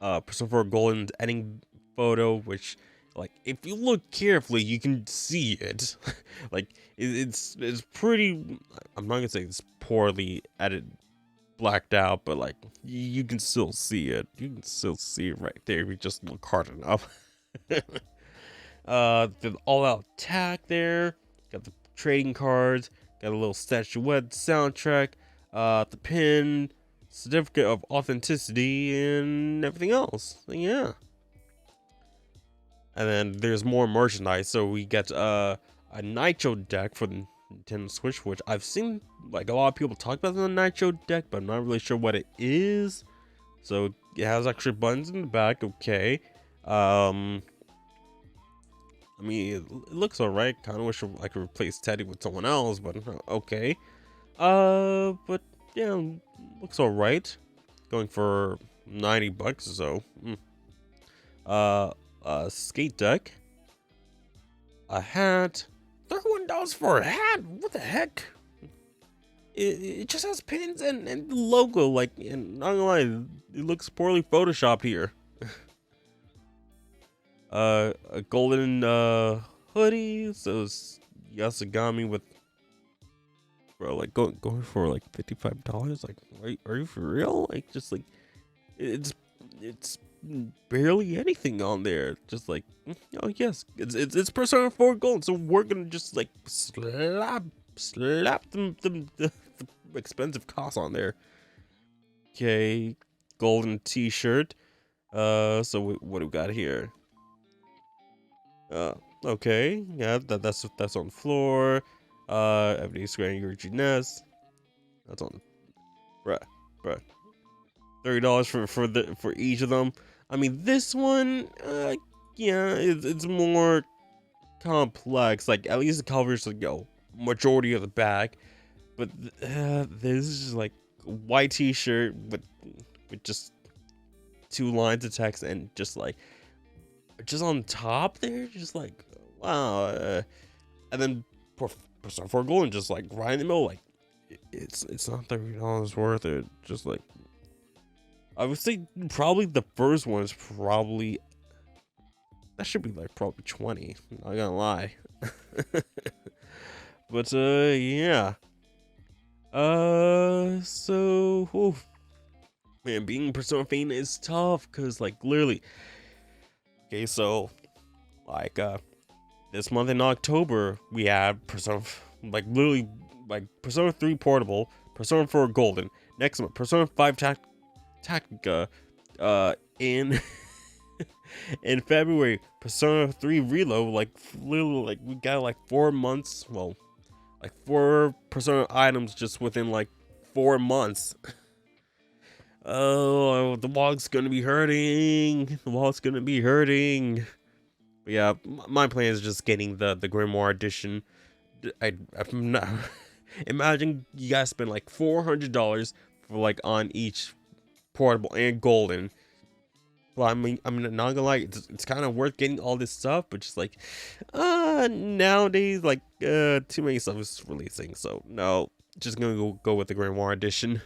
Persona 4 golden editing photo, which like if you look carefully, you can see it. Like it's pretty. I'm not gonna say it's poorly edited, blacked out, but like you can still see it. You can still see it right there if you just look hard enough. The all-out attack there. Got the trading cards. Got a little statuette soundtrack. The pin, certificate of authenticity, and everything else. So, yeah. And then there's more merchandise. So we get a Nitro deck for the Nintendo Switch, which I've seen like a lot of people talk about the Nitro deck, but I'm not really sure what it is. So it has extra buttons in the back. Okay. I mean, it looks alright. Kind of wish I could replace Teddy with someone else, but okay. But yeah, looks alright. Going for $90 or so. Skate deck. A hat. $31 for a hat? What the heck? It just has pins and logo. Like, and not gonna lie, it looks poorly photoshopped here. A golden hoodie. So it's Yasugami with, bro, like going for like $55. Like, are you for real? Like, just like it's barely anything on there. Just like, oh yes, it's Persona 4 Gold. So we're gonna just like slap the expensive costs on there. Okay, golden T-shirt. So what do we got here? Okay, yeah, that's on the floor. Everybody's squaring your Nest. That's on, bruh. $30 for each of them. I mean, this one, yeah, it's more complex. Like at least it covers like majority of the back, but this is just like a white T-shirt with just 2 lines of text and just on top there, just like wow. And then Persona 4 Golden just like right in the middle, like it's not $30 worth it. Just like I would say probably the first one is probably that should be like probably 20. Not gonna lie. But yeah. So oof. Man, being Persona fan is tough because like literally. Okay, so like this month in October we had Persona, like literally like Persona 3 Portable, Persona 4 Golden. Next month, Persona 5 Tactica. In in February, Persona 3 Reload. Like literally, like we got like 4 months. Well, like 4 Persona items just within like 4 months. Oh, the wallet's gonna be hurting. The wallet's gonna be hurting. But yeah, my plan is just getting the Grimoire edition. I'm not. Imagine you guys spend like $400 for like on each portable and golden. Well, I mean, I'm not gonna lie, it's kind of worth getting all this stuff, but just like, nowadays, like, too many stuff is releasing, so no, just gonna go with the Grimoire edition.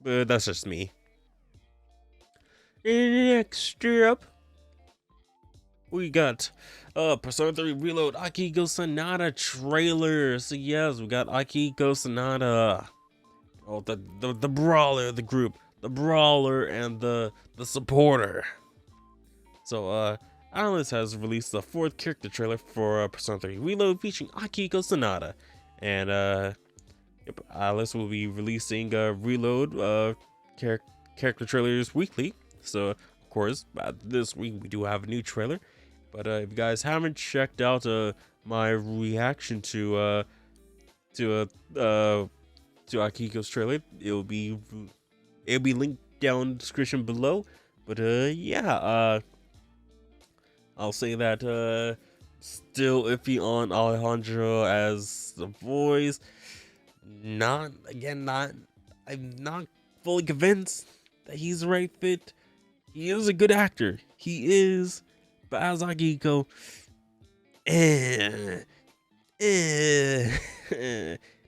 But that's just me. Next up, we got Persona 3 Reload Akihiko Sonata trailer. So yes, we got Akihiko Sonata. Oh, the brawler of the group, the brawler and the supporter. So Atlus has released the 4th character trailer for Persona 3 Reload featuring Akihiko Sonata, and yep, Atlus will be releasing Reload character trailers weekly. So of course, this week we do have a new trailer. But if you guys haven't checked out my reaction to Akihiko's trailer, it'll be linked down in the description below. But yeah, I'll say that still iffy on Alejandro as the voice. I'm not fully convinced that he's the right fit. He is a good actor. He is. But as Akihiko,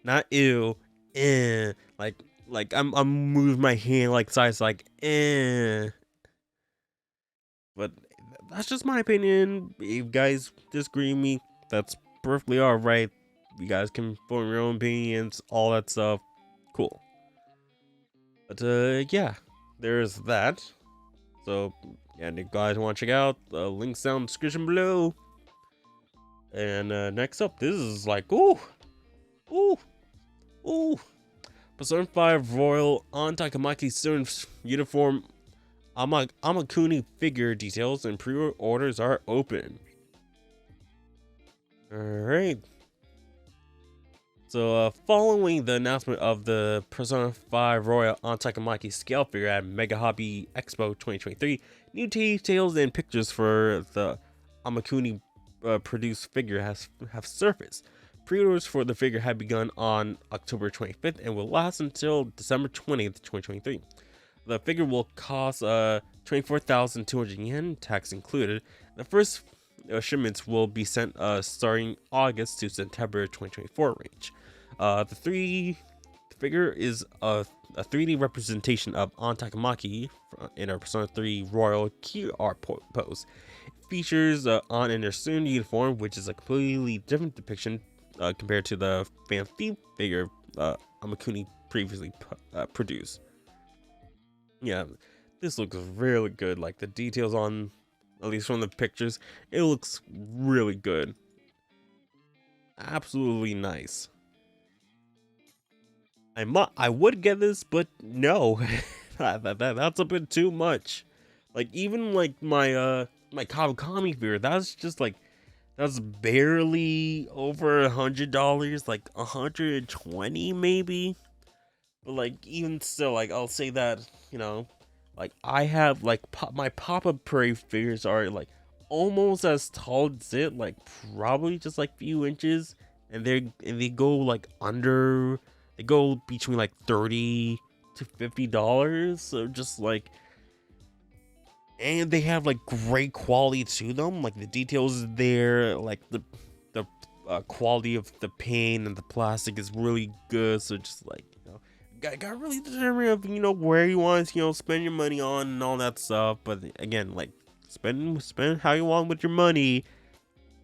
not ew, like I'm moving my hand like sides like But that's just my opinion. If you guys disagree with me, that's perfectly alright. You guys can form your own opinions, all that stuff. Cool. But yeah, there's that. So, and if you guys want to check out, links down in the description below. And next up, this is like, ooh. Persona 5 Royal Antakamaki Student Uniform Amakuni figure details and pre-orders are open. Alright. So, following the announcement of the Persona 5 Royal Antakamaki scale figure at Mega Hobby Expo 2023, new details and pictures for the Amakuni produced figure have surfaced. Pre-orders for the figure have begun on October 25th and will last until December 20th, 2023. The figure will cost 24,200 yen, tax included. The first shipments will be sent starting August to September 2024 range. The figure is a 3D representation of Antakamaki in our Persona 3 Royal Key Art pose. It features on in their student uniform, which is a completely different depiction compared to the fan theme figure Amakuni previously produced. Yeah, this looks really good. Like the details on, at least from the pictures, it looks really good. Absolutely nice. I would get this, but no, that's a bit too much. Like even like my my Kawakami figure, that's just like that's barely over $100, like 120 maybe. But like even still, like I'll say that, you know, like I have like my pop-up parade figures are like almost as tall as it, like probably just like few inches, and they go like under. They go between like $30 to $50, so just like, and they have like great quality to them. Like the details there, like the quality of the paint and the plastic is really good. So just like, you know, got really determined of, you know, where you want to, you know, spend your money on and all that stuff. But again, like spend how you want with your money.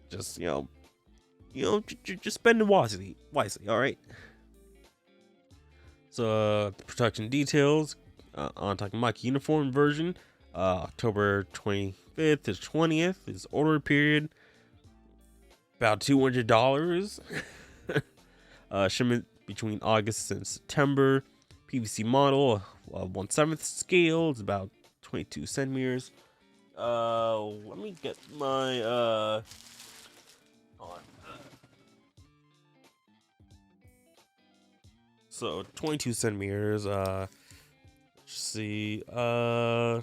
Just just spend it wisely. All right. So production details on Takamaki uniform version, October 25th to 20th is order period, about $200. Shipment between August and September. PVC model, 1/7 scale, it's about 22 centimeters. Let me get my So 22 centimeters. Let's see. Yeah,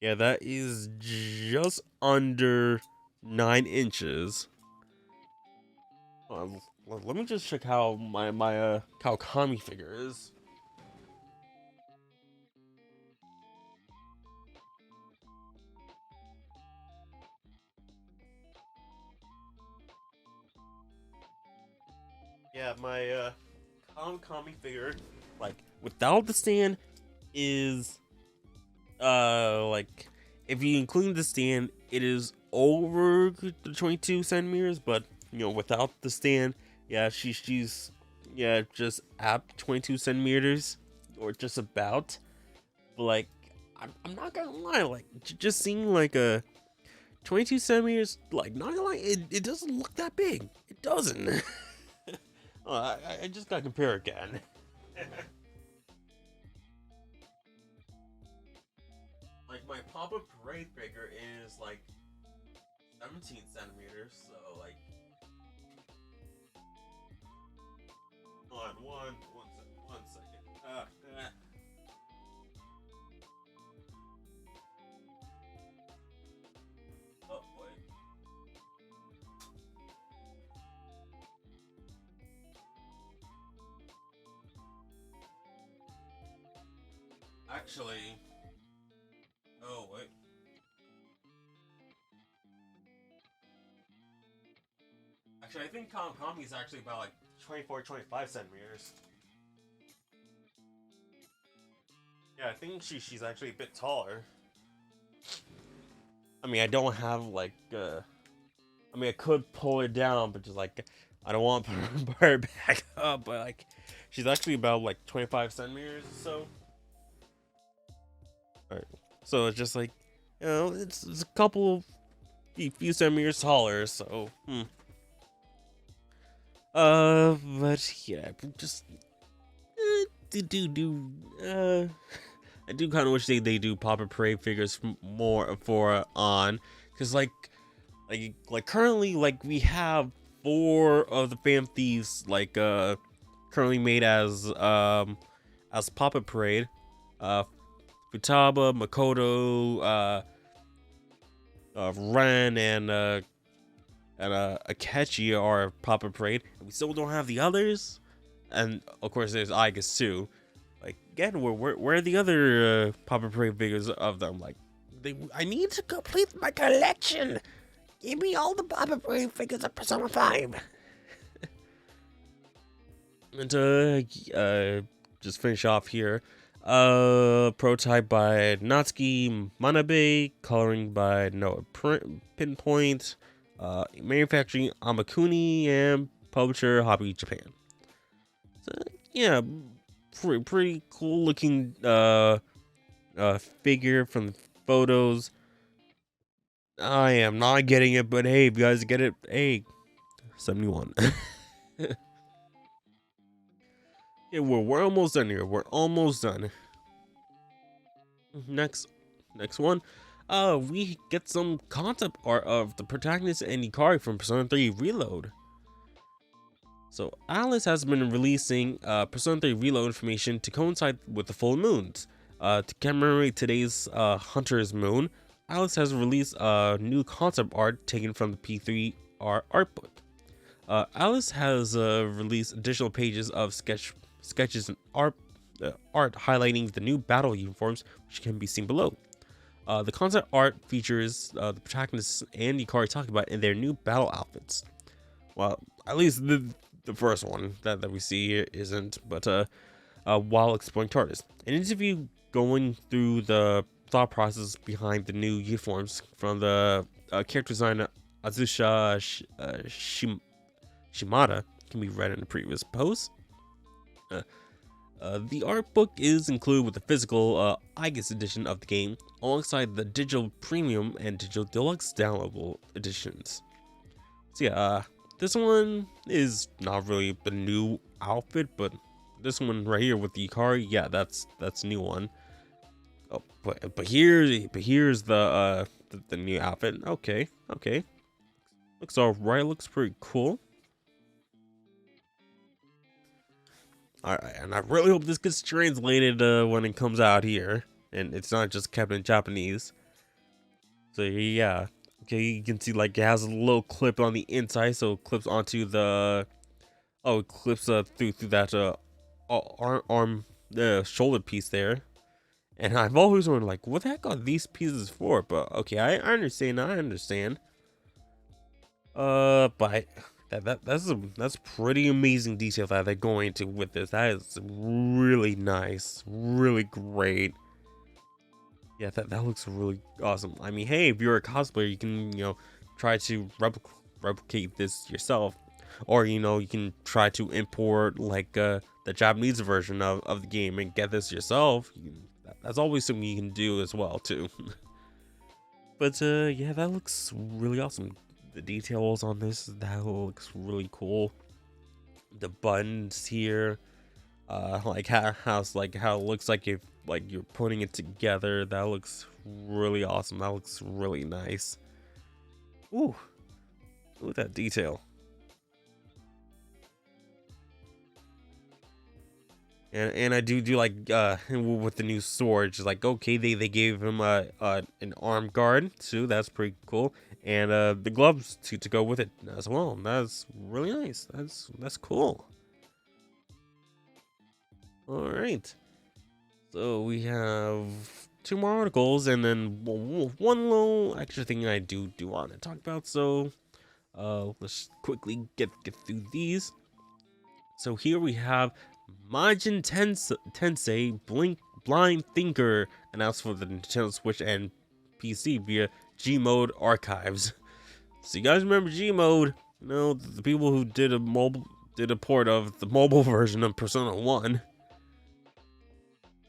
that is just under 9 inches. Let me just check how my Kawakami figure is. Yeah, my Kawakami figure, like without the stand, is like if you include the stand, it is over the 22 centimeters, but without the stand, yeah, she's just at 22 centimeters or just about. But like, I'm not gonna lie, like just seeing like a 22 centimeters, like not gonna lie, it doesn't look that big. It doesn't. I just gotta compare again. Like my Papa Parade figure is like 17 centimeters, so like, hold on, one second. Oh boy. Actually, oh wait. Actually, I think Kami is actually about like 24, 25 centimeters. Yeah, I think she's actually a bit taller. I mean, I don't have like I mean, I could pull her down, but just like I don't want to put her back up. But like, she's actually about like 25 centimeters or so. Alright, so it's just like, it's a couple, few centimeters taller. So, but yeah, just I do kind of wish they do Papa Parade figures more for on, because like currently, like we have 4 of the Fam Thieves like currently made as Papa Parade. Futaba, Makoto, Ren, and Akechi are Papa Parade. We still don't have the others, and of course there's Igus too. Like again, where are the other Papa Parade figures of them? Like, I need to complete my collection. Give me all the Papa Parade figures of Persona 5. And just finish off here. Prototype by Natsuki Manabe, coloring by Noah Pinpoint, manufacturing Amakuni, and publisher Hobby Japan. So yeah, pretty cool looking figure from the photos. I am not getting it, but hey, if you guys get it, hey, 71. Yeah, we're almost done here. We're almost done. Next one. We get some concept art of the protagonist and Ikari from Persona 3 Reload. So Atlus has been releasing Persona 3 Reload information to coincide with the full moons. To commemorate today's Hunter's Moon, Atlus has released new concept art taken from the P3R art book. Atlus has released additional pages of sketches and art highlighting the new battle uniforms, which can be seen below. The concept art features the protagonists and Ikari talking about in their new battle outfits. Well, at least the first one that we see here isn't, but while exploring TARDIS. An interview going through the thought process behind the new uniforms from the character designer Azusha Shimada can be read in the previous post. The art book is included with the physical Igus edition of the game, alongside the digital premium and digital deluxe downloadable editions. So yeah, this one is not really the new outfit, but this one right here with the Ikari, yeah, that's a new one. Oh, but here's the new outfit. Okay, looks alright. Looks pretty cool. Alright, and I really hope this gets translated when it comes out here, and it's not just kept in Japanese. So yeah, okay, you can see like it has a little clip on the inside, so it clips onto the it clips through that arm shoulder piece there. And I've always wondered like, what the heck are these pieces for? But okay, I understand. But that's pretty amazing detail that they're going into with this. That is really nice, really great. Yeah, that looks really awesome. I mean, hey, if you're a cosplayer, you can, try to replicate this yourself. Or, you can try to import, like, the Japanese version of the game and get this yourself. That's always something you can do as well, too. But, yeah, that looks really awesome. The details on this, that looks really cool. The buttons here, like how it looks like if like you're putting it together. That looks really awesome. That looks really nice. Ooh, look at that detail. And I do like with the new sword, just like, okay, they gave him an arm guard too. That's pretty cool, and the gloves to go with it as well. That's really nice. That's cool. All right, so we have two more articles, and then one little extra thing I do want to talk about. So let's quickly get through these. So here we have Majin Tensei Blind Thinker announced for the Nintendo Switch and PC via Gmode Archives. So you guys remember Gmode? The people who did a port of the mobile version of Persona 1.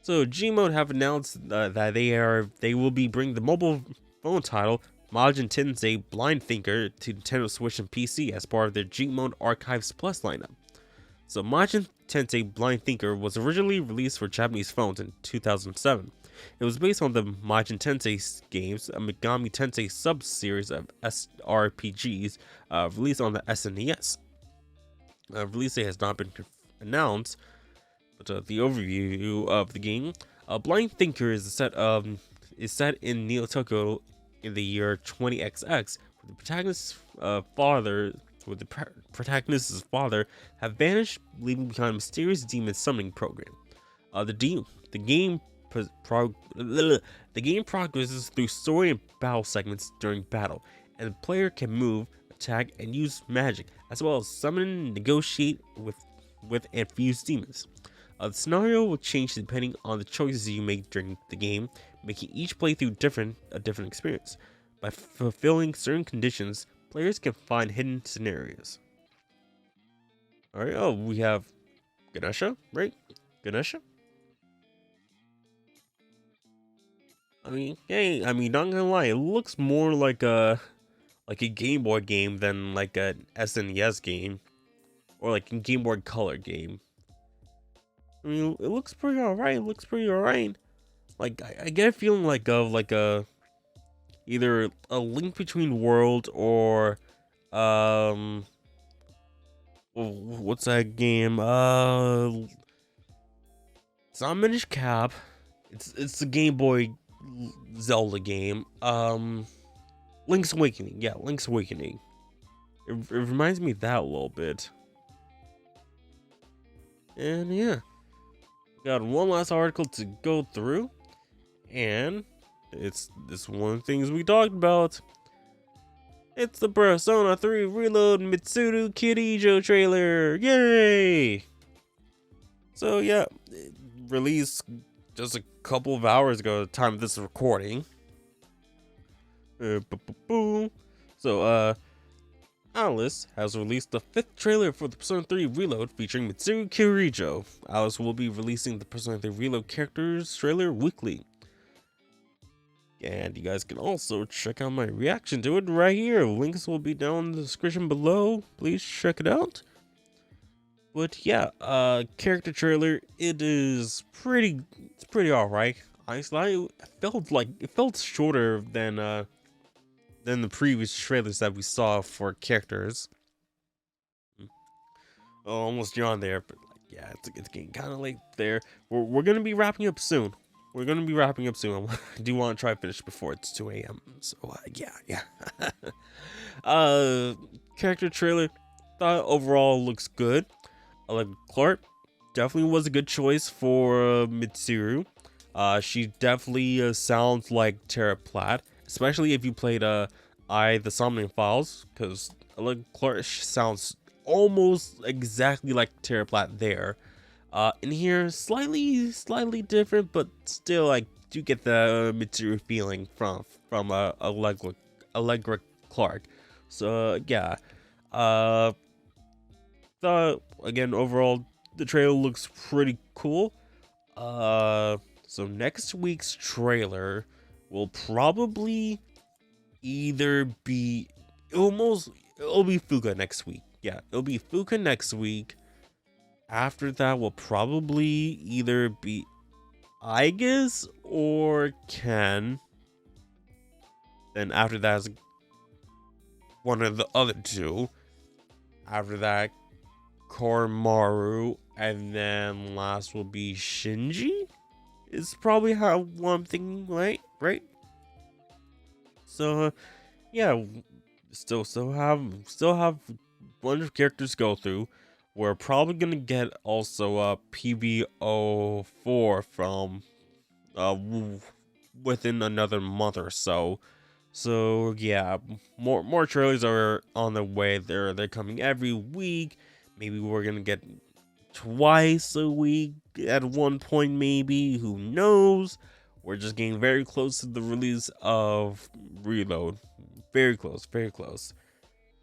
So Gmode have announced that they will be bringing the mobile phone title Majin Tensei Blind Thinker to Nintendo Switch and PC as part of their Gmode Archives Plus lineup. So Majin Tensei Blind Thinker was originally released for Japanese phones in 2007. It was based on the Majin Tensei games, a Megami Tensei sub-series of SRPGs released on the SNES. Release date has not been announced, but the overview of the game, Blind Thinker is set in Neo Tokyo in the year 20XX, with the protagonist's father have vanished, leaving behind a mysterious demon summoning program. The game progresses through story and battle segments during battle, and the player can move, attack, and use magic, as well as summon and negotiate with and fuse demons. The scenario will change depending on the choices you make during the game, making each playthrough a different experience. By fulfilling certain conditions, players can find hidden scenarios. Alright, we have Ganesha, right? Ganesha? Not gonna lie, it looks more like a Game Boy game than like an SNES game. Or like a Game Boy Color game. It looks pretty alright. Like, I get a feeling like a either a Link Between Worlds or what's that game? It's not Minish Cap. It's the Game Boy Zelda game. Link's Awakening. Yeah, Link's Awakening. It reminds me of that a little bit. And yeah, got one last article to go through, and it's one of the things we talked about. It's the Persona 3 Reload Mitsuru Kirijo trailer. Yay! So yeah, it released just a couple of hours ago at the time of this recording. So Atlus has released the 5th trailer for the Persona 3 Reload featuring Mitsuru Kirijo. Atlus will be releasing the Persona 3 Reload characters trailer weekly. And you guys can also check out my reaction to it right here. Links will be down in the description below. Please check it out. But yeah, character trailer, it's pretty alright. Honestly, it felt shorter than the previous trailers that we saw for characters. Oh, almost yawned there, but yeah, it's getting kind of late there. We're gonna be wrapping up soon. I do want to try to finish before it's 2 a.m. So yeah. Character trailer, thought overall looks good. Clark definitely was a good choice for Mitsuru. She definitely sounds like Terra Platt, especially if you played the Summoning Files, because Clark sounds almost exactly like Terra Platt there. In here, slightly different, but still, I do get the material feeling from Allegra Clark. So yeah, again, overall, the trailer looks pretty cool. So next week's trailer will probably either be it'll be Fuka next week. Yeah, it'll be Fuka next week. After that will probably either be Aigis or Ken. Then after that is one of the other two. After that, Koromaru, and then last will be Shinji. Is probably how what I'm thinking, right? So yeah, still have a bunch of characters to go through. We're probably gonna get also a PBO4 from within another month or so. So yeah, more trailers are on the way. They're coming every week. Maybe we're gonna get twice a week at one point, maybe. Who knows? We're just getting very close to the release of Reload. Very close, very close.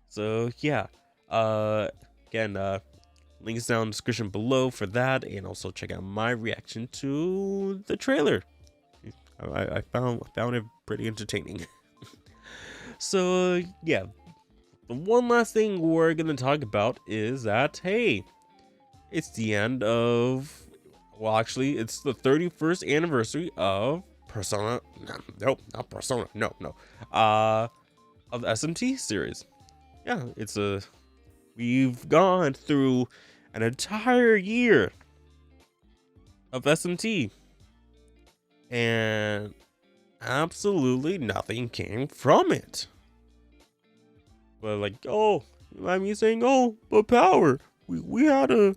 So yeah, again, links down in the description below for that, and also check out my reaction to the trailer. I found it pretty entertaining. So yeah, the one last thing we're gonna talk about is that, hey, it's the end of, well, actually, it's the 31st anniversary of Persona. Nope, not Persona. No. Of the SMT series. Yeah, we've gone through an entire year of SMT, and absolutely nothing came from it. But like, oh, you mind me saying, oh, but Power, we had a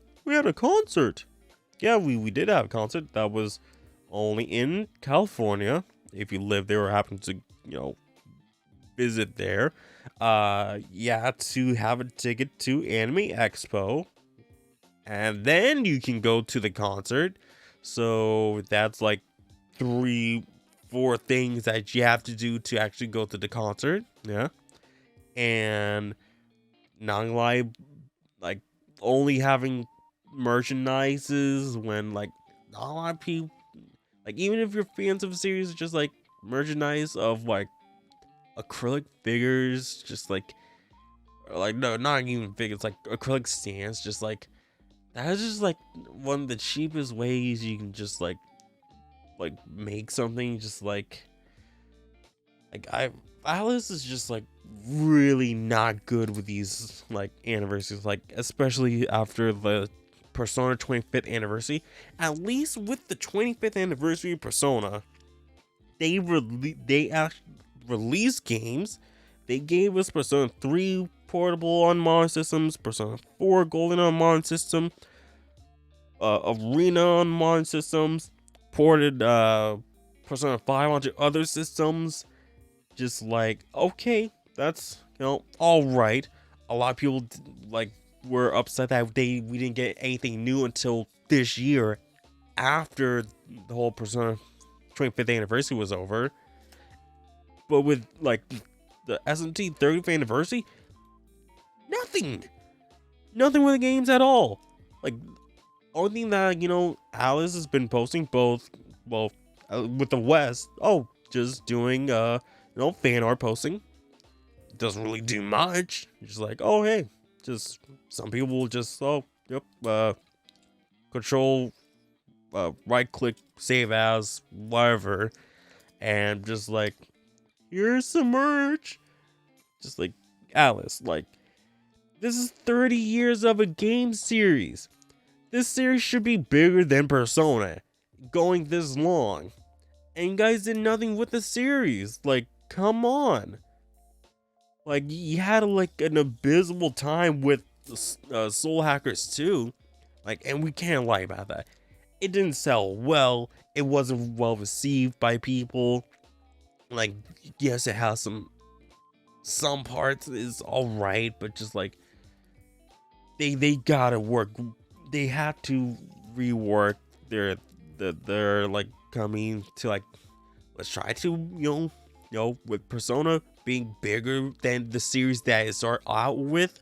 concert. Yeah, we did have a concert that was only in California. If you live there or happen to, visit there, you had to have a ticket to Anime Expo, and then you can go to the concert. So that's like 3-4 things that you have to do to actually go to the concert. Yeah. And not gonna lie, like, only having merchandises when, like, not a lot of people, like, even if you're fans of a series, just like merchandise of like acrylic figures, just like, or like, no, not even figures, like acrylic stands, just like, that is just like one of the cheapest ways you can just like make something. Just like Atlus is just like really not good with these like anniversaries, like especially after the Persona 25th anniversary. At least with the 25th anniversary of Persona, they actually released games. They gave us Persona 3 portable on modern systems, Persona 4 Golden on modern system, Arena on modern systems, ported Persona 5 onto other systems. Just like, okay, that's, all right. A lot of people like were upset that we didn't get anything new until this year, after the whole Persona 25th anniversary was over. But with like the SMT 30th anniversary, nothing with the games at all. Like, only thing that Alice has been posting, both, well, with the West, just doing fan art posting. Doesn't really do much. Just like, oh hey, just some people will just control, right click, save as, whatever, and just like, here's some merch. Just like, Alice, like, this is 30 years of a game series. This series should be bigger than Persona, going this long, and you guys did nothing with the series. Like, come on. Like, you had like an abysmal time with Soul Hackers 2. Like, and we can't lie about that. It didn't sell well. It wasn't well received by people. Like, yes, it has some parts is alright, but just like, they gotta work. They had to rework. They're like coming to like, let's try to with Persona being bigger than the series that it started out with.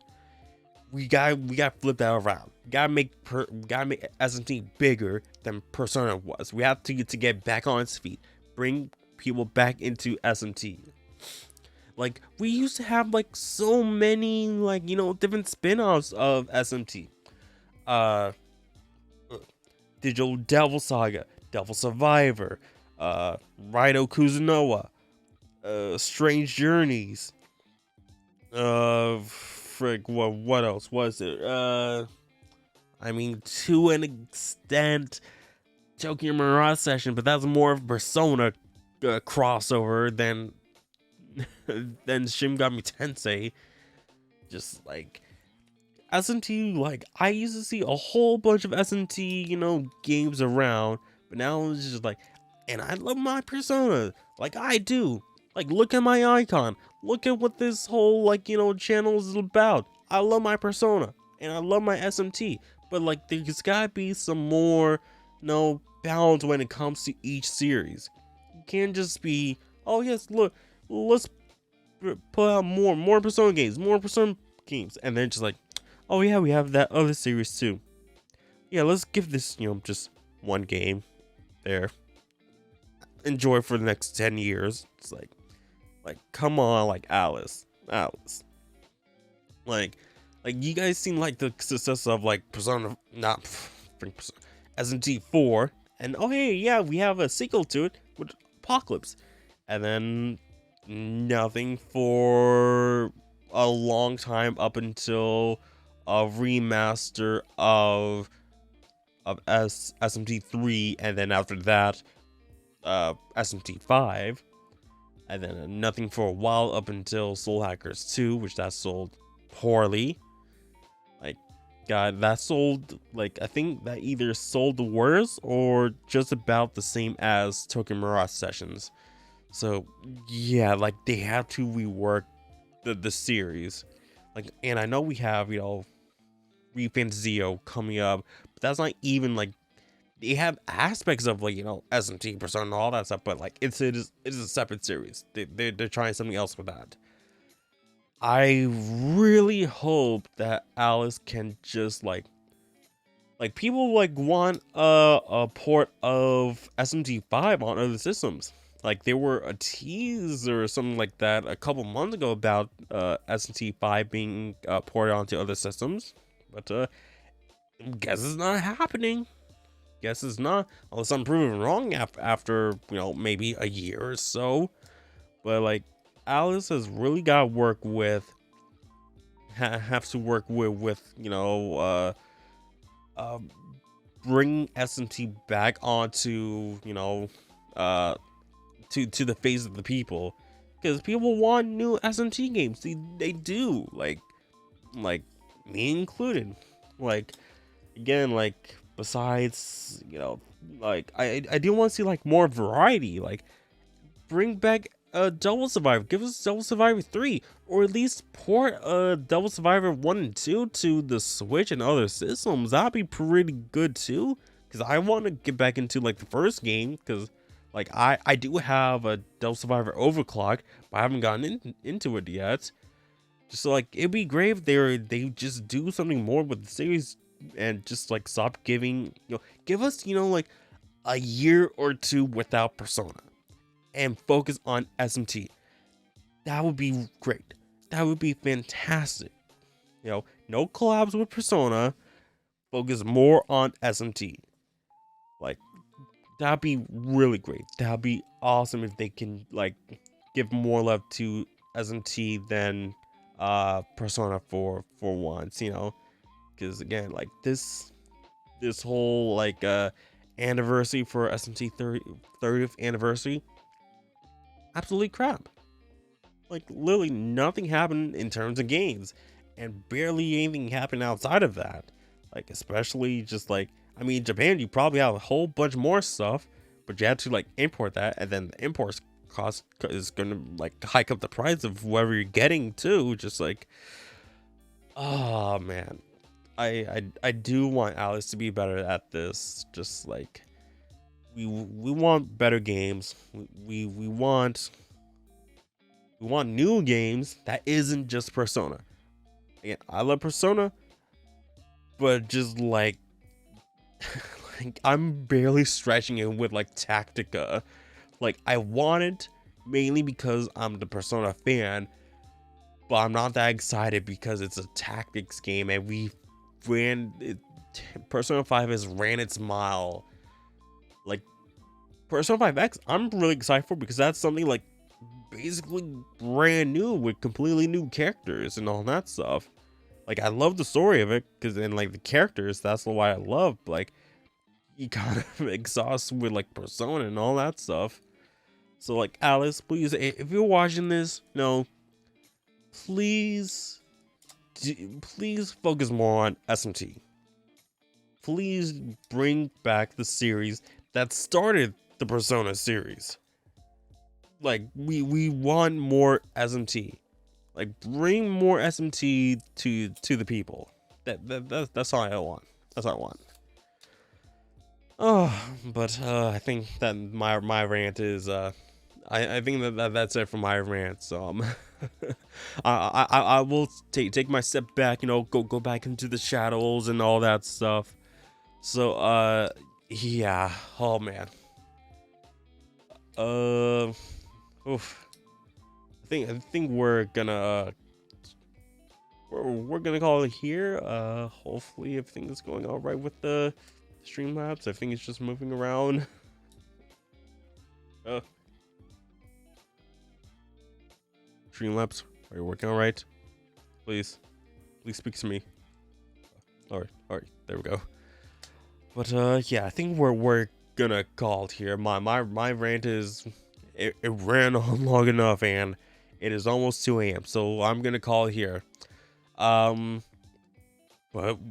We got flip that around. Gotta make SMT bigger than Persona was. We have to get back on its feet. Bring people back into SMT. Like, we used to have like so many like different spin-offs of SMT. Digital Devil Saga, Devil Survivor, Raido Kuzunoa, Strange Journeys. What else was it? I mean, to an extent, Tokyo Mirage Session, but that's more of a Persona crossover than Shin Megami Tensei. Just like SMT, like I used to see a whole bunch of SMT, games around, but now it's just like, and I love my Persona, like I do. Like, look at my icon. Look at what this whole channel is about. I love my Persona and I love my SMT, but like there's gotta be some more, balance when it comes to each series. You can't just be, oh yes, look, let's put out more Persona games, and then just like, oh yeah, we have that other series too. Yeah, let's give this, just one game there. Enjoy for the next 10 years. It's like come on, like Atlus. Like you guys seen like the success of like Persona, not Persona, SMT 4, and oh hey, yeah, we have a sequel to it with Apocalypse, and then nothing for a long time up until a remaster of SMT 3, and then after that SMT 5, and then nothing for a while up until Soul Hackers 2, which that sold poorly. Like, God, that sold, like, I think that either sold worse or just about the same as Tokyo Mirage Sessions. So yeah, like they have to rework the series. Like, and I know we have Refan Zio coming up, but that's not even like, they have aspects of like SMT Persona and all that stuff, but like it is a separate series. They're trying something else with that. I really hope that Alice can just like people like want a port of SMT 5 on other systems. Like there were a tease or something like that a couple months ago about SMT 5 being ported onto other systems, but guess it's not happening. Guess it's not, unless I'm proven wrong after maybe a year or so. But like Alice has really got to work with bring SMT back onto to the face of the people, because people want new SMT games. They do, like me included. Like, again, like, besides like I do want to see like more variety. Like, bring back Devil Survivor. Give us Devil Survivor 3, or at least port Devil Survivor 1 and 2 to the Switch and other systems. That'd be pretty good too, because I want to get back into like the first game, because like I do have a Devil Survivor Overclock, but I haven't gotten into it yet. Just like, it'd be great if they just do something more with the series and just like stop giving give us like a year or two without Persona and focus on SMT. That would be great. That would be fantastic. No collabs with Persona. Focus more on SMT. Like, that'd be really great. That'd be awesome if they can like give more love to SMT than Persona for once, because again, like this whole like anniversary for SMT 30th anniversary, absolutely crap. Like, literally nothing happened in terms of games, and barely anything happened outside of that. Like, especially just like, I mean, Japan, you probably have a whole bunch more stuff, but you had to like import that, and then the import cost is gonna like hike up the price of whatever you're getting too. Just like, oh man, I do want Alice to be better at this. Just like we want better games. We want new games that isn't just Persona. Again, I love Persona, but just like like I'm barely stretching it with like Tactica. Like I want it mainly because I'm the Persona fan, but I'm not that excited because it's a tactics game and Persona 5 has ran its mile. Like Persona 5X, I'm really excited for because that's something like basically brand new with completely new characters and all that stuff. Like I love the story of it because and like the characters, that's why I love. Like you kind of exhaust with like Persona and all that stuff. So like Alice, please, if you're watching this, please focus more on SMT. Please bring back the series that started the Persona series. Like we want more SMT. Like bring more SMT to the people. That's all I want. That's all I want. Oh, but I think that my rant is I think that's it for my rant. So I will take my step back, go back into the shadows and all that stuff. So yeah, oh man. Oof. I think we're gonna call it here. Hopefully everything is going all right with the Streamlabs. I think it's just moving around. Streamlabs, are you working all right? Please speak to me. All right, there we go. But yeah, I think we're gonna call it here. My rant is it ran on long enough and it is almost 2 a.m. So I'm gonna call it here. But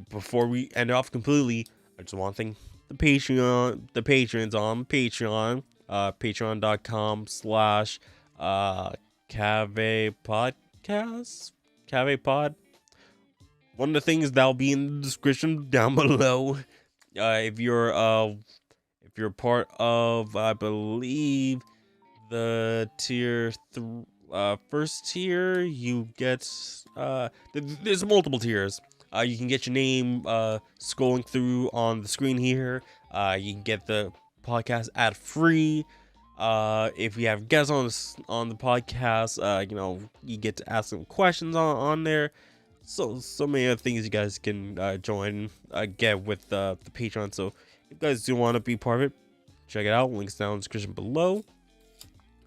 before we end off completely, I just want to thank the patrons on Patreon, patreon.com/Cave Podcast, Cave Pod. One of the things that'll be in the description down below. If you're part of, I believe, the first tier, you get there's multiple tiers. You can get your name scrolling through on the screen here. You can get the podcast ad free. If you have guests on the podcast, you get to ask them questions on there. So many other things you guys can join, get with the Patreon. So if you guys do want to be part of it, check it out. Links down in the description below.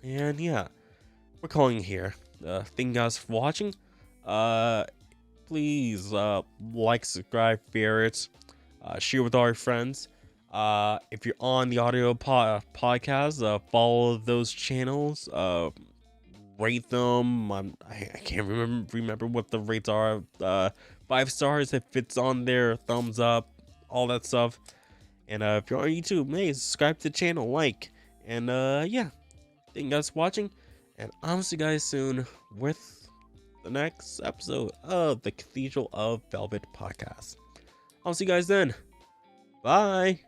And yeah, we're calling it here. Thank you guys for watching. Please like, subscribe, favorite, share with all your friends. If you're on the audio podcast, follow those channels. Rate them. I can't remember what the rates are. 5 stars if it's on there. Thumbs up, all that stuff. And if you're on YouTube, hey, subscribe to the channel, like, and yeah. Thank you guys for watching, and I'll see you guys soon with the next episode of the Cathedral of Velvet podcast. I'll see you guys then. Bye.